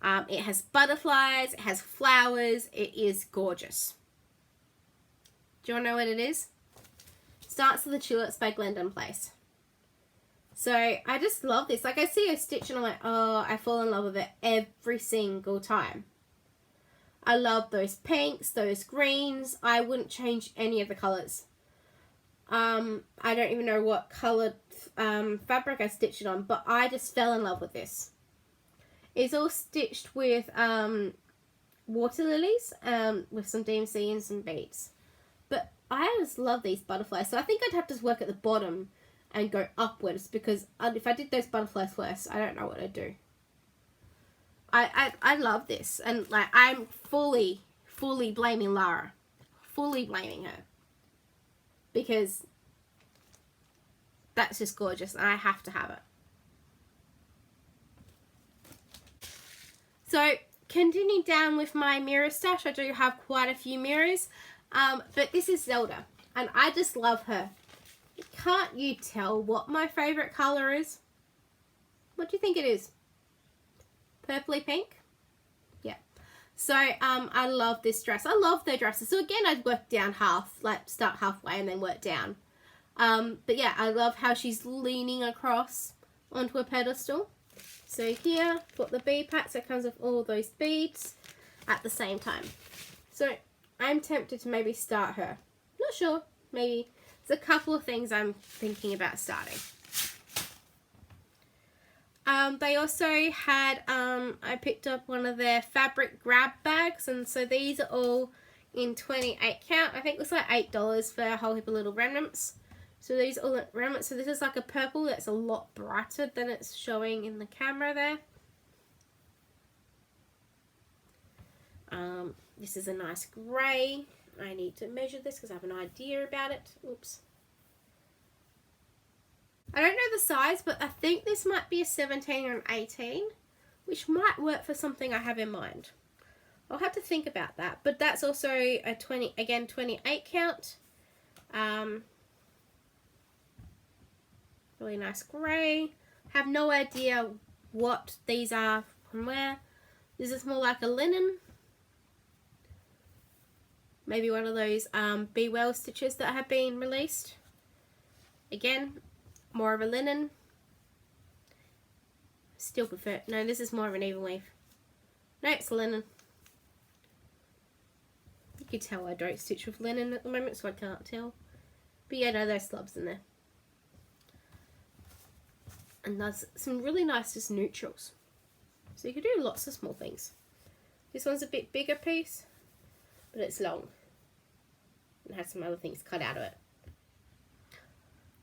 It has butterflies, it has flowers, it is gorgeous. Do you want to know what it is? Starts with the Tulips by Glendon Place. So I just love this. Like, I see her stitch and I'm like, oh, I fall in love with it every single time. I love those pinks, those greens. I wouldn't change any of the colors. I don't even know what colored fabric I stitched it on, but I just fell in love with this. It's all stitched with water lilies, with some DMC and some beads. But I just love these butterflies. So I think I'd have to work at the bottom and go upwards, because if I did those butterflies first, I don't know what I'd do. I love this, and like, I'm fully blaming Lara, fully blaming her, because that's just gorgeous and I have to have it. So continuing down with my mirror stash, I do have quite a few mirrors, but this is Zelda and I just love her. Can't you tell what my favorite color is? What do you think it is? Purpley pink? Yeah. So I love this dress. I love their dresses. So again, I'd work down half, like start halfway and then work down. But yeah, I love how she's leaning across onto a pedestal. So here, got the bead pack, so it comes with all those beads at the same time. So I'm tempted to maybe start her. Not sure, maybe. There's a couple of things I'm thinking about starting. They also had, I picked up one of their fabric grab bags, and so these are all in 28 count. I think it was like $8 for a whole heap of little remnants. So these are all remnants. So this is like a purple that's a lot brighter than it's showing in the camera there. This is a nice grey. I need to measure this because I have an idea about it. Oops. I don't know the size, but I think this might be a 17 or an 18, which might work for something I have in mind. I'll have to think about that. But that's also a 28 count. Really nice grey. Have no idea what these are from where. This is more like a linen. Maybe one of those Be Well stitches that have been released. Again, more of a linen. Still prefer, no, this is more of an even weave. No, it's linen. You can tell I don't stitch with linen at the moment, so I can't tell. But yeah, no, there's slubs in there. And there's some really nice just neutrals. So you can do lots of small things. This one's a bit bigger piece, but it's long. And has some other things cut out of it.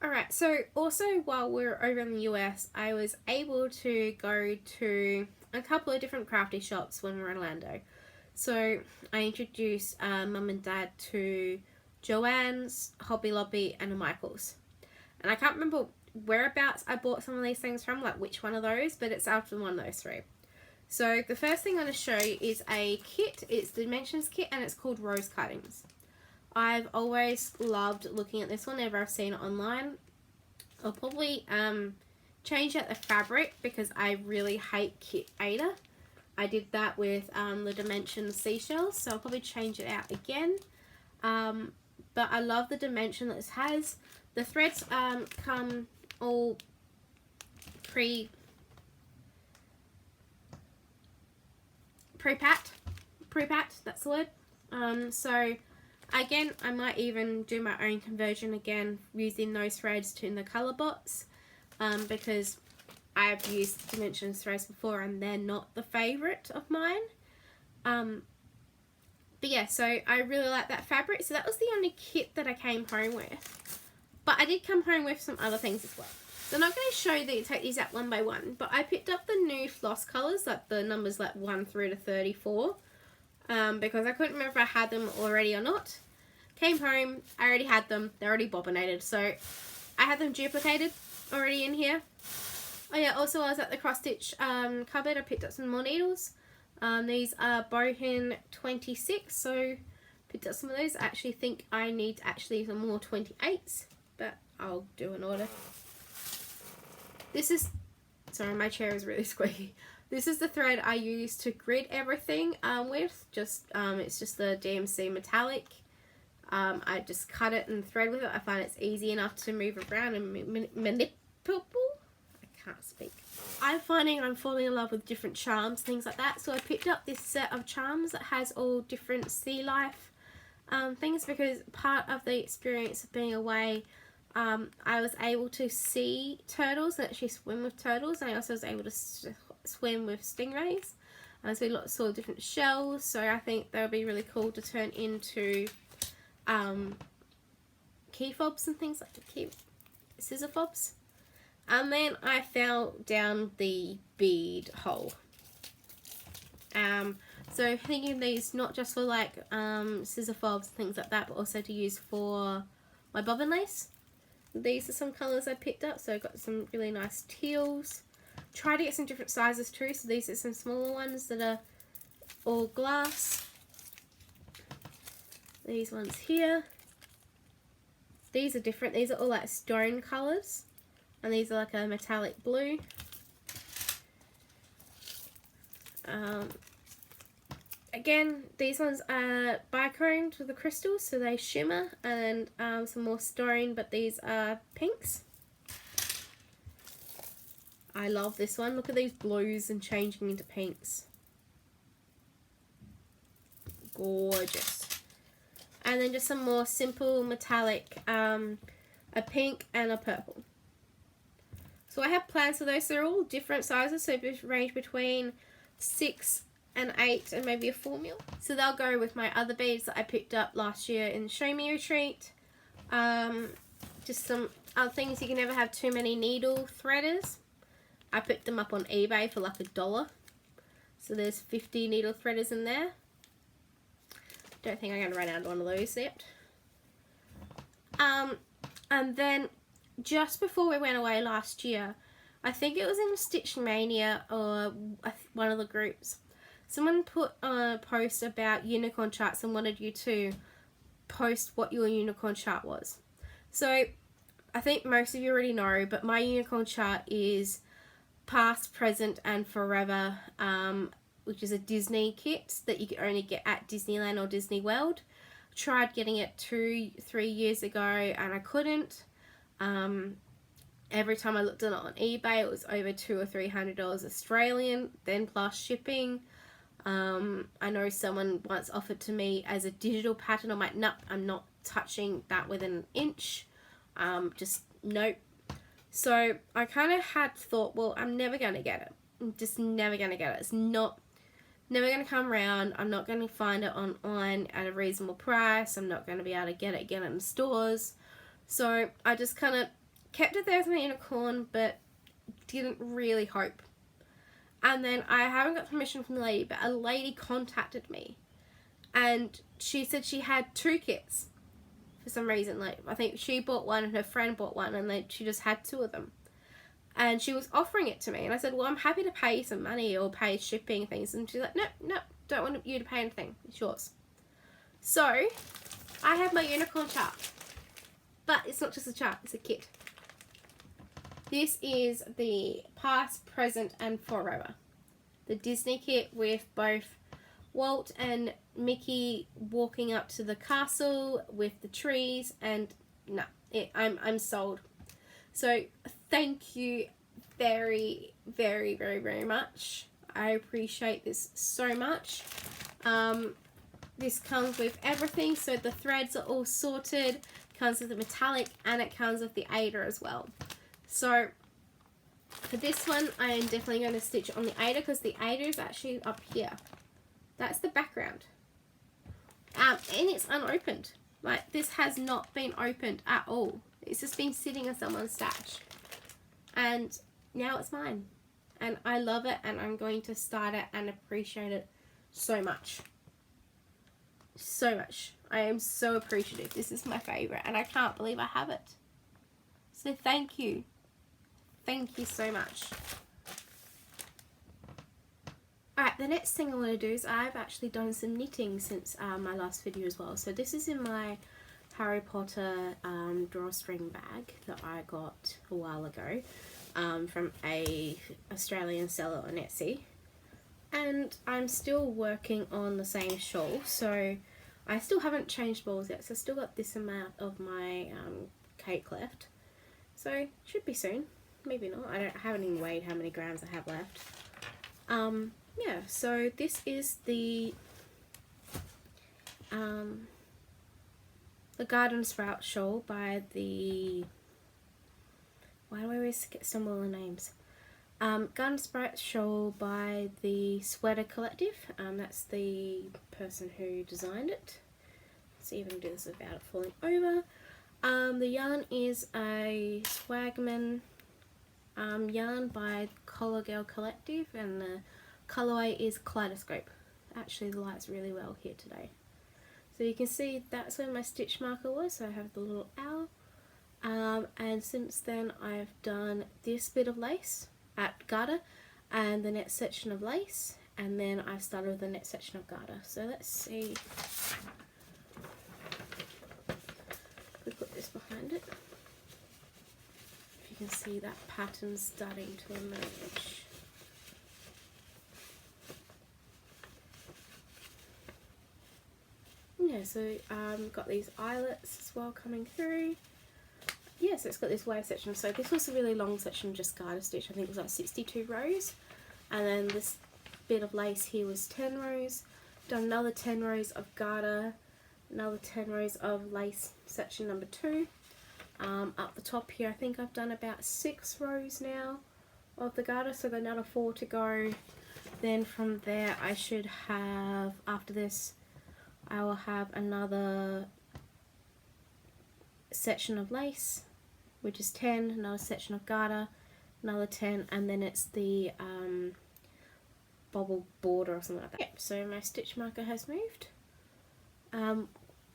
Alright, so also while we were over in the US, I was able to go to a couple of different crafty shops when we were in Orlando. So I introduced Mum and Dad to Joann's, Hobby Lobby and a Michael's. And I can't remember whereabouts I bought some of these things from, like which one of those, but it's after one of those three. So the first thing I'm going to show you is a kit. It's the Dimensions kit and it's called Rose Cuttings. I've always loved looking at this one whenever I've seen it online. I'll probably change out the fabric because I really hate Kit Aida. I did that with the Dimensions seashells, so I'll probably change it out again. But I love the dimension that this has. The threads come all pre-packed, that's the word. So again, I might even do my own conversion again using those threads in the colour bots, because I've used Dimensions threads before and they're not the favourite of mine. But yeah, so I really like that fabric. So that was the only kit that I came home with. But I did come home with some other things as well. So I'm not going to show you, take these out one by one, but I picked up the new floss colours, like the numbers like 1 through to 34, because I couldn't remember if I had them already or not. Came home, I already had them, they're already bobbinated, so I had them duplicated already in here. Oh yeah, also I was at the cross stitch cupboard, I picked up some more needles. These are Bohin 26, so picked up some of those. I actually think I need some more 28s, but I'll do an order. This is, sorry, my chair is really squeaky. This is the thread I use to grid everything with. It's just the DMC metallic. I just cut it and thread with it. I find it's easy enough to move around and can't speak. I'm finding I'm falling in love with different charms, things like that. So I picked up this set of charms that has all different sea life things, because part of the experience of being away, I was able to see turtles and actually swim with turtles, and I also was able to swim with stingrays. So we saw of different shells, so I think that would be really cool to turn into key fobs and things like the scissor fobs. And then I fell down the bead hole. So thinking these not just for like scissor fobs, things like that, but also to use for my bobbin lace. These are some colours I picked up, so I got some really nice teals. Try to get some different sizes too, so these are some smaller ones that are all glass. These ones here. These are different, these are all like stone colours. And these are like a metallic blue. Again, these ones are bichromed with the crystals, so they shimmer, and some more stone, but these are pinks. I love this one. Look at these blues and changing into pinks. Gorgeous. And then just some more simple metallic, a pink and a purple. So I have plans for those. They're all different sizes, so they range between 6 and 8 and maybe a 4 mil. So they'll go with my other beads that I picked up last year in the Show Me retreat. Just some other things. You can never have too many needle threaders. I picked them up on eBay for like $1. So there's 50 needle threaders in there. Don't think I'm going to run out of one of those yet. And then just before we went away last year, I think it was in Stitch Mania or one of the groups, someone put a post about unicorn charts and wanted you to post what your unicorn chart was. So I think most of you already know, but my unicorn chart is past, present and forever, which is a Disney kit that you can only get at Disneyland or Disney World. Tried getting it 2-3 years ago and I couldn't. Every time I looked at it on eBay, it was over $200 or $300 Australian, then plus shipping. I know someone once offered to me as a digital pattern. I'm like, nope, I'm not touching that within an inch. Just nope. So I kind of had thought, well, I'm never going to get it. I'm just never going to get it. It's never going to come around. I'm not going to find it online at a reasonable price. I'm not going to be able to get it again in stores. So I just kind of kept it there as my unicorn, but didn't really hope. And then I haven't got permission from the lady, but a lady contacted me. And she said she had 2 kits for some reason. Like, I think she bought one and her friend bought one, and she just had 2 of them. And she was offering it to me. And I said, well, I'm happy to pay some money or pay shipping and things. And she's like, no, don't want you to pay anything. It's yours. So I have my unicorn chart. But it's not just a chart, it's a kit. This is the past, present and forever. The Disney kit with both Walt and Mickey walking up to the castle with the trees, and no, I'm sold. So thank you very, very, very, very much. I appreciate this so much. This comes with everything, so the threads are all sorted, comes with the metallic, and it comes with the Aida as well. So for this one, I am definitely going to stitch on the Aida, because the Aida is actually up here. That's the background. And it's unopened. Like, this has not been opened at all. It's just been sitting in someone's stash. And now it's mine. And I love it, and I'm going to start it and appreciate it so much. So much. I am so appreciative. This is my favourite, and I can't believe I have it. So thank you. Thank you so much. Alright, the next thing I want to do is I've actually done some knitting since my last video as well. So this is in my Harry Potter drawstring bag that I got a while ago from a Australian seller on Etsy. And I'm still working on the same shawl, so I still haven't changed balls yet, so I've still got this amount of my cake left. So should be soon. maybe not. I haven't even weighed how many grams I have left. Yeah, so this is the Garden Sprout shawl by the, why do I always get similar names? Garden Sprout shawl by the Sweater Collective. That's the person who designed it. Let's see if I can do this without it falling over. The yarn is a Swagman yarn by Collar Girl Collective, and the colourway is Kaleidoscope. Actually, the light's really well here today. So you can see that's where my stitch marker was, so I have the little owl. And since then I've done this bit of lace at Garter and the next section of lace, and then I've started with the next section of Garter. So let's see if we put this behind it. If you can see that pattern starting to emerge. Yeah, so got these eyelets as well coming through. Yeah, so it's got this wave section. So this was a really long section, just garter stitch. I think it was like 62 rows. And then this bit of lace here was 10 rows. Done another 10 rows of garter, another 10 rows of lace section number 2. Up the top here, I think I've done about 6 rows now of the garter, so got another 4 to go. Then from there I should have, after this, I will have another section of lace, which is 10, another section of garter, another 10, and then it's the bobble border or something like that. Yep, so my stitch marker has moved.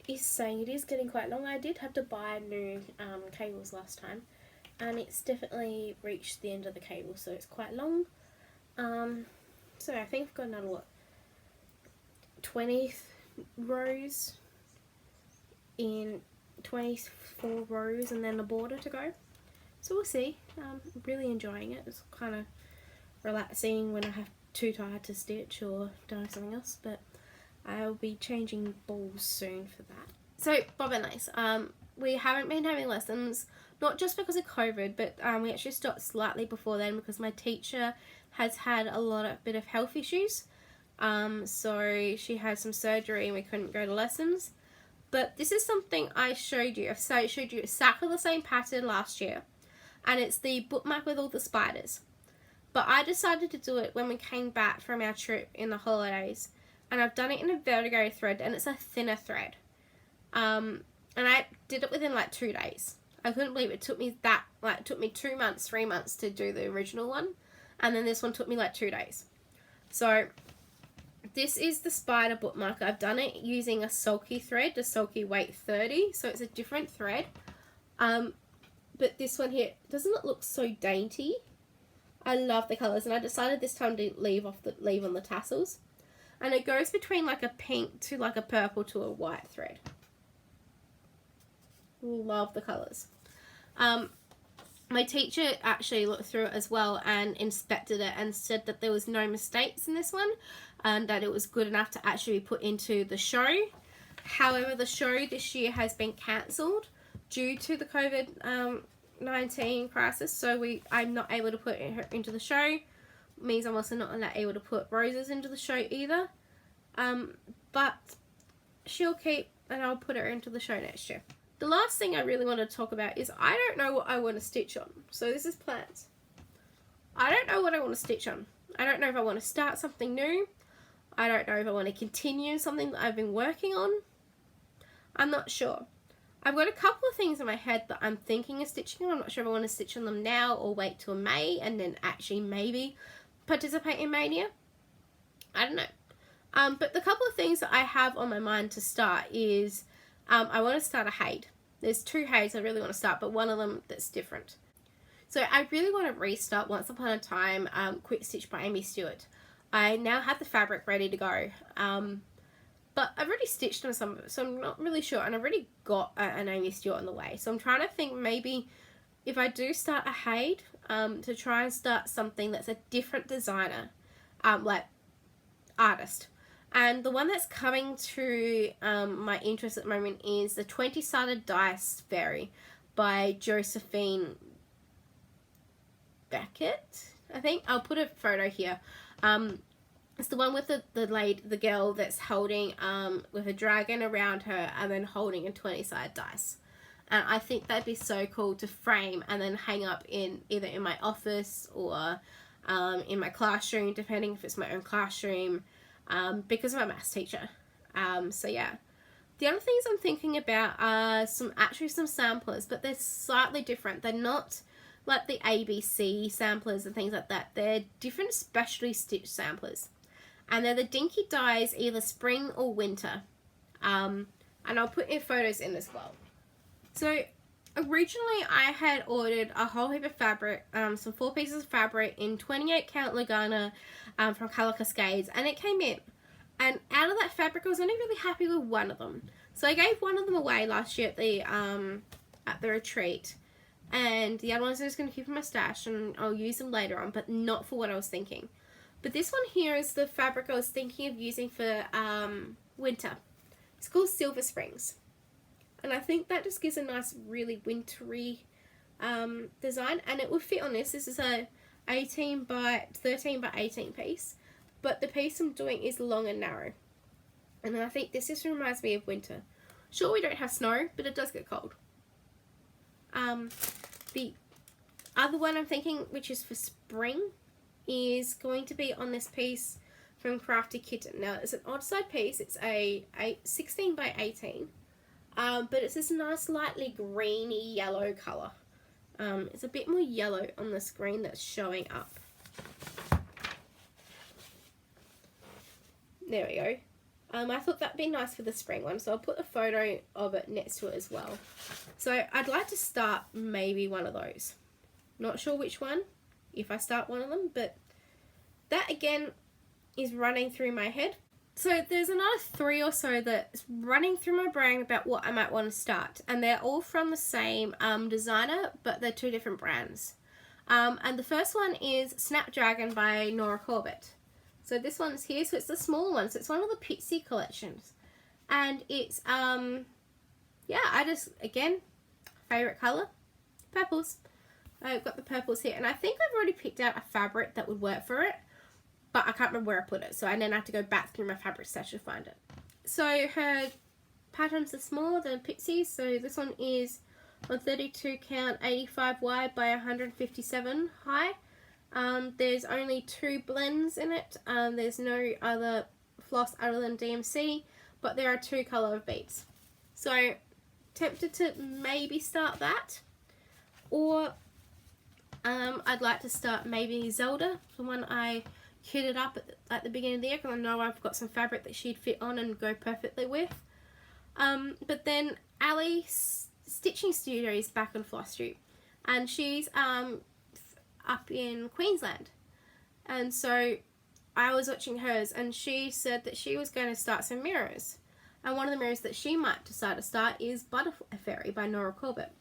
It's saying it is getting quite long. I did have to buy new cables last time, and it's definitely reached the end of the cable, so it's quite long. So I think I've got another, what, 20 rows in 24 rows and then a border to go, so we'll see. Really enjoying it. It's kind of relaxing when I have too tired to stitch or doing something else, but I'll be changing balls soon for that. So bob and lace, we haven't been having lessons, not just because of COVID, but we actually stopped slightly before then because my teacher has had a bit of health issues. So she had some surgery and we couldn't go to lessons. But this is something I showed you. I showed you exactly the same pattern last year, and it's the bookmark with all the spiders. But I decided to do it when we came back from our trip in the holidays, and I've done it in a Vertigo thread, and it's a thinner thread. And I did it within like 2 days. I couldn't believe it took me that, like, it took me 2 months, 3 months to do the original one, and then this one took me like 2 days. So this is the spider bookmark. I've done it using a sulky thread, the sulky weight 30, so it's a different thread. But this one here, doesn't it look so dainty? I love the colours, and I decided this time to leave on the tassels. And it goes between like a pink to like a purple to a white thread. Love the colours. My teacher actually looked through it as well and inspected it and said that there was no mistakes in this one, and that it was good enough to actually be put into the show. However, the show this year has been cancelled due to the COVID-19 crisis, so I'm not able to put her into the show. It means I'm also not able to put Roses into the show either. But she'll keep, and I'll put her into the show next year. The last thing I really want to talk about is I don't know what I want to stitch on. So this is plans. I don't know what I want to stitch on. I don't know if I want to start something new. I don't know if I want to continue something that I've been working on. I'm not sure. I've got a couple of things in my head that I'm thinking of stitching on. I'm not sure if I want to stitch on them now or wait till May and then actually maybe participate in Mania. I don't know. But the couple of things that I have on my mind to start is I want to start a Haid. There's 2 Haids I really want to start, but one of them that's different. So I really want to restart Once Upon a Time Quick Stitch by Amy Stewart. I now have the fabric ready to go. But I've already stitched on some of it, so I'm not really sure. And I've already got an Amy Stewart on the way. So I'm trying to think maybe if I do start a Haid, to try and start something that's a different designer, like artist. And the one that's coming to my interest at the moment is the 20-sided dice fairy by Josephine Beckett, I think. I'll put a photo here. It's the one with the girl that's holding with a dragon around her and then holding a 20-sided dice. And I think that'd be so cool to frame and then hang up in either in my office or in my classroom, depending if it's my own classroom, because I'm a maths teacher. So yeah. The other things I'm thinking about are some samplers, but they're slightly different. They're not like the ABC samplers and things like that. They're different specialty stitch samplers. And they're the Dinky Dyes, either spring or winter. And I'll put in photos in as well. So originally I had ordered a whole heap of fabric, some 4 pieces of fabric in 28 count Lugana from Colour Cascades, and it came in. And out of that fabric, I was only really happy with one of them. So I gave one of them away last year at the retreat. And the other ones I'm just going to keep in my stash, and I'll use them later on, but not for what I was thinking. But this one here is the fabric I was thinking of using for winter. It's called Silver Springs. And I think that just gives a nice, really wintry design. And it would fit on this. This is a 13 by 18 piece. But the piece I'm doing is long and narrow. And I think this just reminds me of winter. Sure, we don't have snow, but it does get cold. The other one I'm thinking, which is for spring, is going to be on this piece from Crafty Kitten. Now, it's an odd side piece. It's a 16 by 18. But it's this nice, lightly greeny yellow colour. It's a bit more yellow on the screen that's showing up. There we go. I thought that'd be nice for the spring one, so I'll put a photo of it next to it as well. So I'd like to start maybe one of those. Not sure which one, if I start one of them, but that again is running through my head. So there's another 3 or so that's running through my brain about what I might want to start. And they're all from the same designer, but they're 2 different brands. And the first one is Snapdragon by Nora Corbett. So this one's here, so it's the small one. So it's one of the Pitsy collections. And it's, yeah, again, favourite colour, purples. I've got the purples here. And I think I've already picked out a fabric that would work for it. But I can't remember where I put it. So I then have to go back through my fabric stash to find it. So her patterns are smaller than Pitsy. So this one is on 32 count, 85 wide by 157 high. There's only 2 blends in it. There's no other floss other than DMC, but there are 2 colour of beads. So tempted to maybe start that, or I'd like to start maybe Zelda, the one I kitted up at the beginning of the year, because I know I've got some fabric that she'd fit on and go perfectly with. But then Ali Stitching Studio is back on Floss Street, and she's up in Queensland, and so I was watching hers, and she said that she was going to start some mirrors, and one of the mirrors that she might decide to start is Butterfly Fairy by Nora Corbett.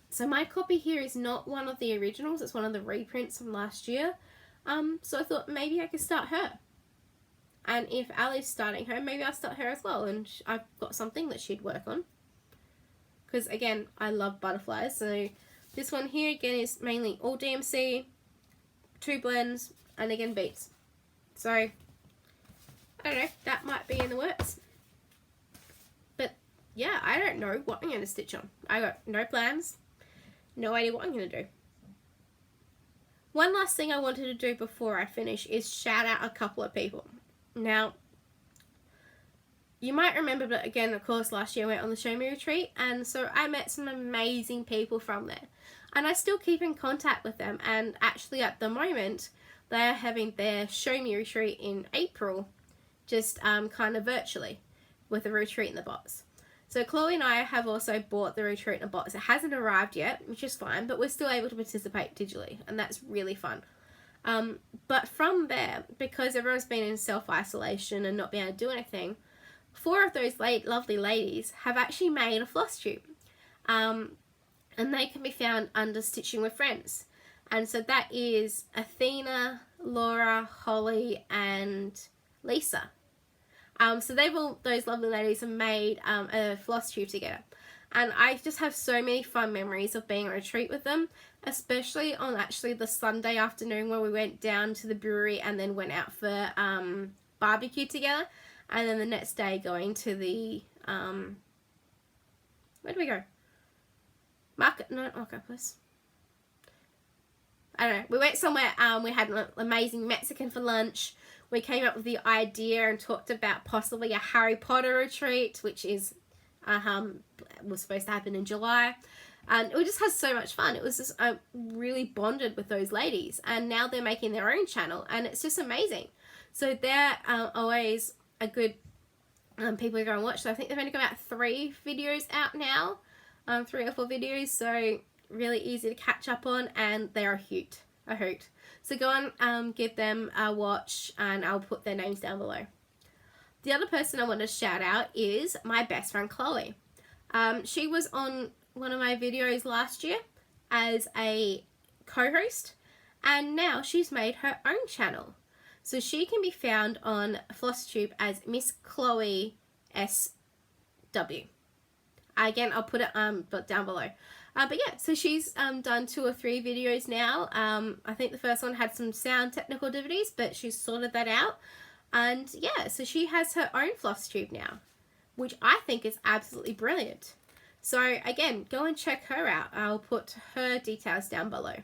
So my copy here is not one of the originals, it's one of the reprints from last year. So I thought maybe I could start her, and if Ali's starting her, maybe I'll start her as well, and I've got something that she'd work on, because again, I love butterflies. So this one here again is mainly all DMC, 2 blends, and again beads. So I don't know, that might be in the works. But yeah, I don't know what I'm going to stitch on. I got no plans, no idea what I'm going to do. One last thing I wanted to do before I finish is shout out a couple of people. Now, you might remember, but again, of course, last year I went on the Show Me retreat, and so I met some amazing people from there. And I still keep in contact with them, and actually at the moment, they're having their Show Me retreat in April, just kind of virtually, with a retreat in the box. So Chloe and I have also bought the retreat in a box. It hasn't arrived yet, which is fine, but we're still able to participate digitally, and that's really fun. But from there, because everyone's been in self-isolation and not being able to do anything, 4 of those lovely ladies have actually made a floss tube. And they can be found under Stitching with Friends. And so that is Athena, Laura, Holly, and Lisa. So those lovely ladies have made a floss tube together. And I just have so many fun memories of being on a retreat with them, especially on actually the Sunday afternoon where we went down to the brewery and then went out for barbecue together. And then the next day going to the, where did we go? Marketplace. I don't know. We went somewhere, we had an amazing Mexican for lunch. We came up with the idea and talked about possibly a Harry Potter retreat, which is was supposed to happen in July, and we just had so much fun. It was just really bonded with those ladies, and now they're making their own channel, and it's just amazing. So they're always a good people to go and watch. So I think they've only got about 3 videos out now, 3 or 4 videos, so really easy to catch up on, and they're a hoot. So go and give them a watch, and I'll put their names down below. The other person I want to shout out is my best friend Chloe. She was on one of my videos last year as a co-host, and now she's made her own channel. So she can be found on FlossTube as Miss Chloe SW. Again, I'll put it down below. But yeah, so she's done 2 or 3 videos now. I think the first one had some sound technical difficulties, but she's sorted that out. And yeah, so she has her own FlossTube now, which I think is absolutely brilliant. So again, go and check her out. I'll put her details down below.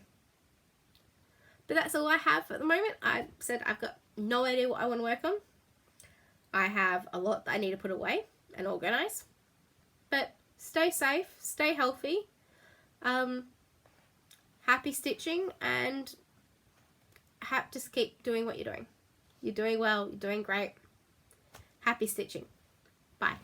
But that's all I have at the moment. I said I've got no idea what I want to work on. I have a lot that I need to put away and organize. But stay safe, stay healthy, happy stitching, and just keep doing what you're doing. You're doing well, you're doing great. Happy stitching. Bye.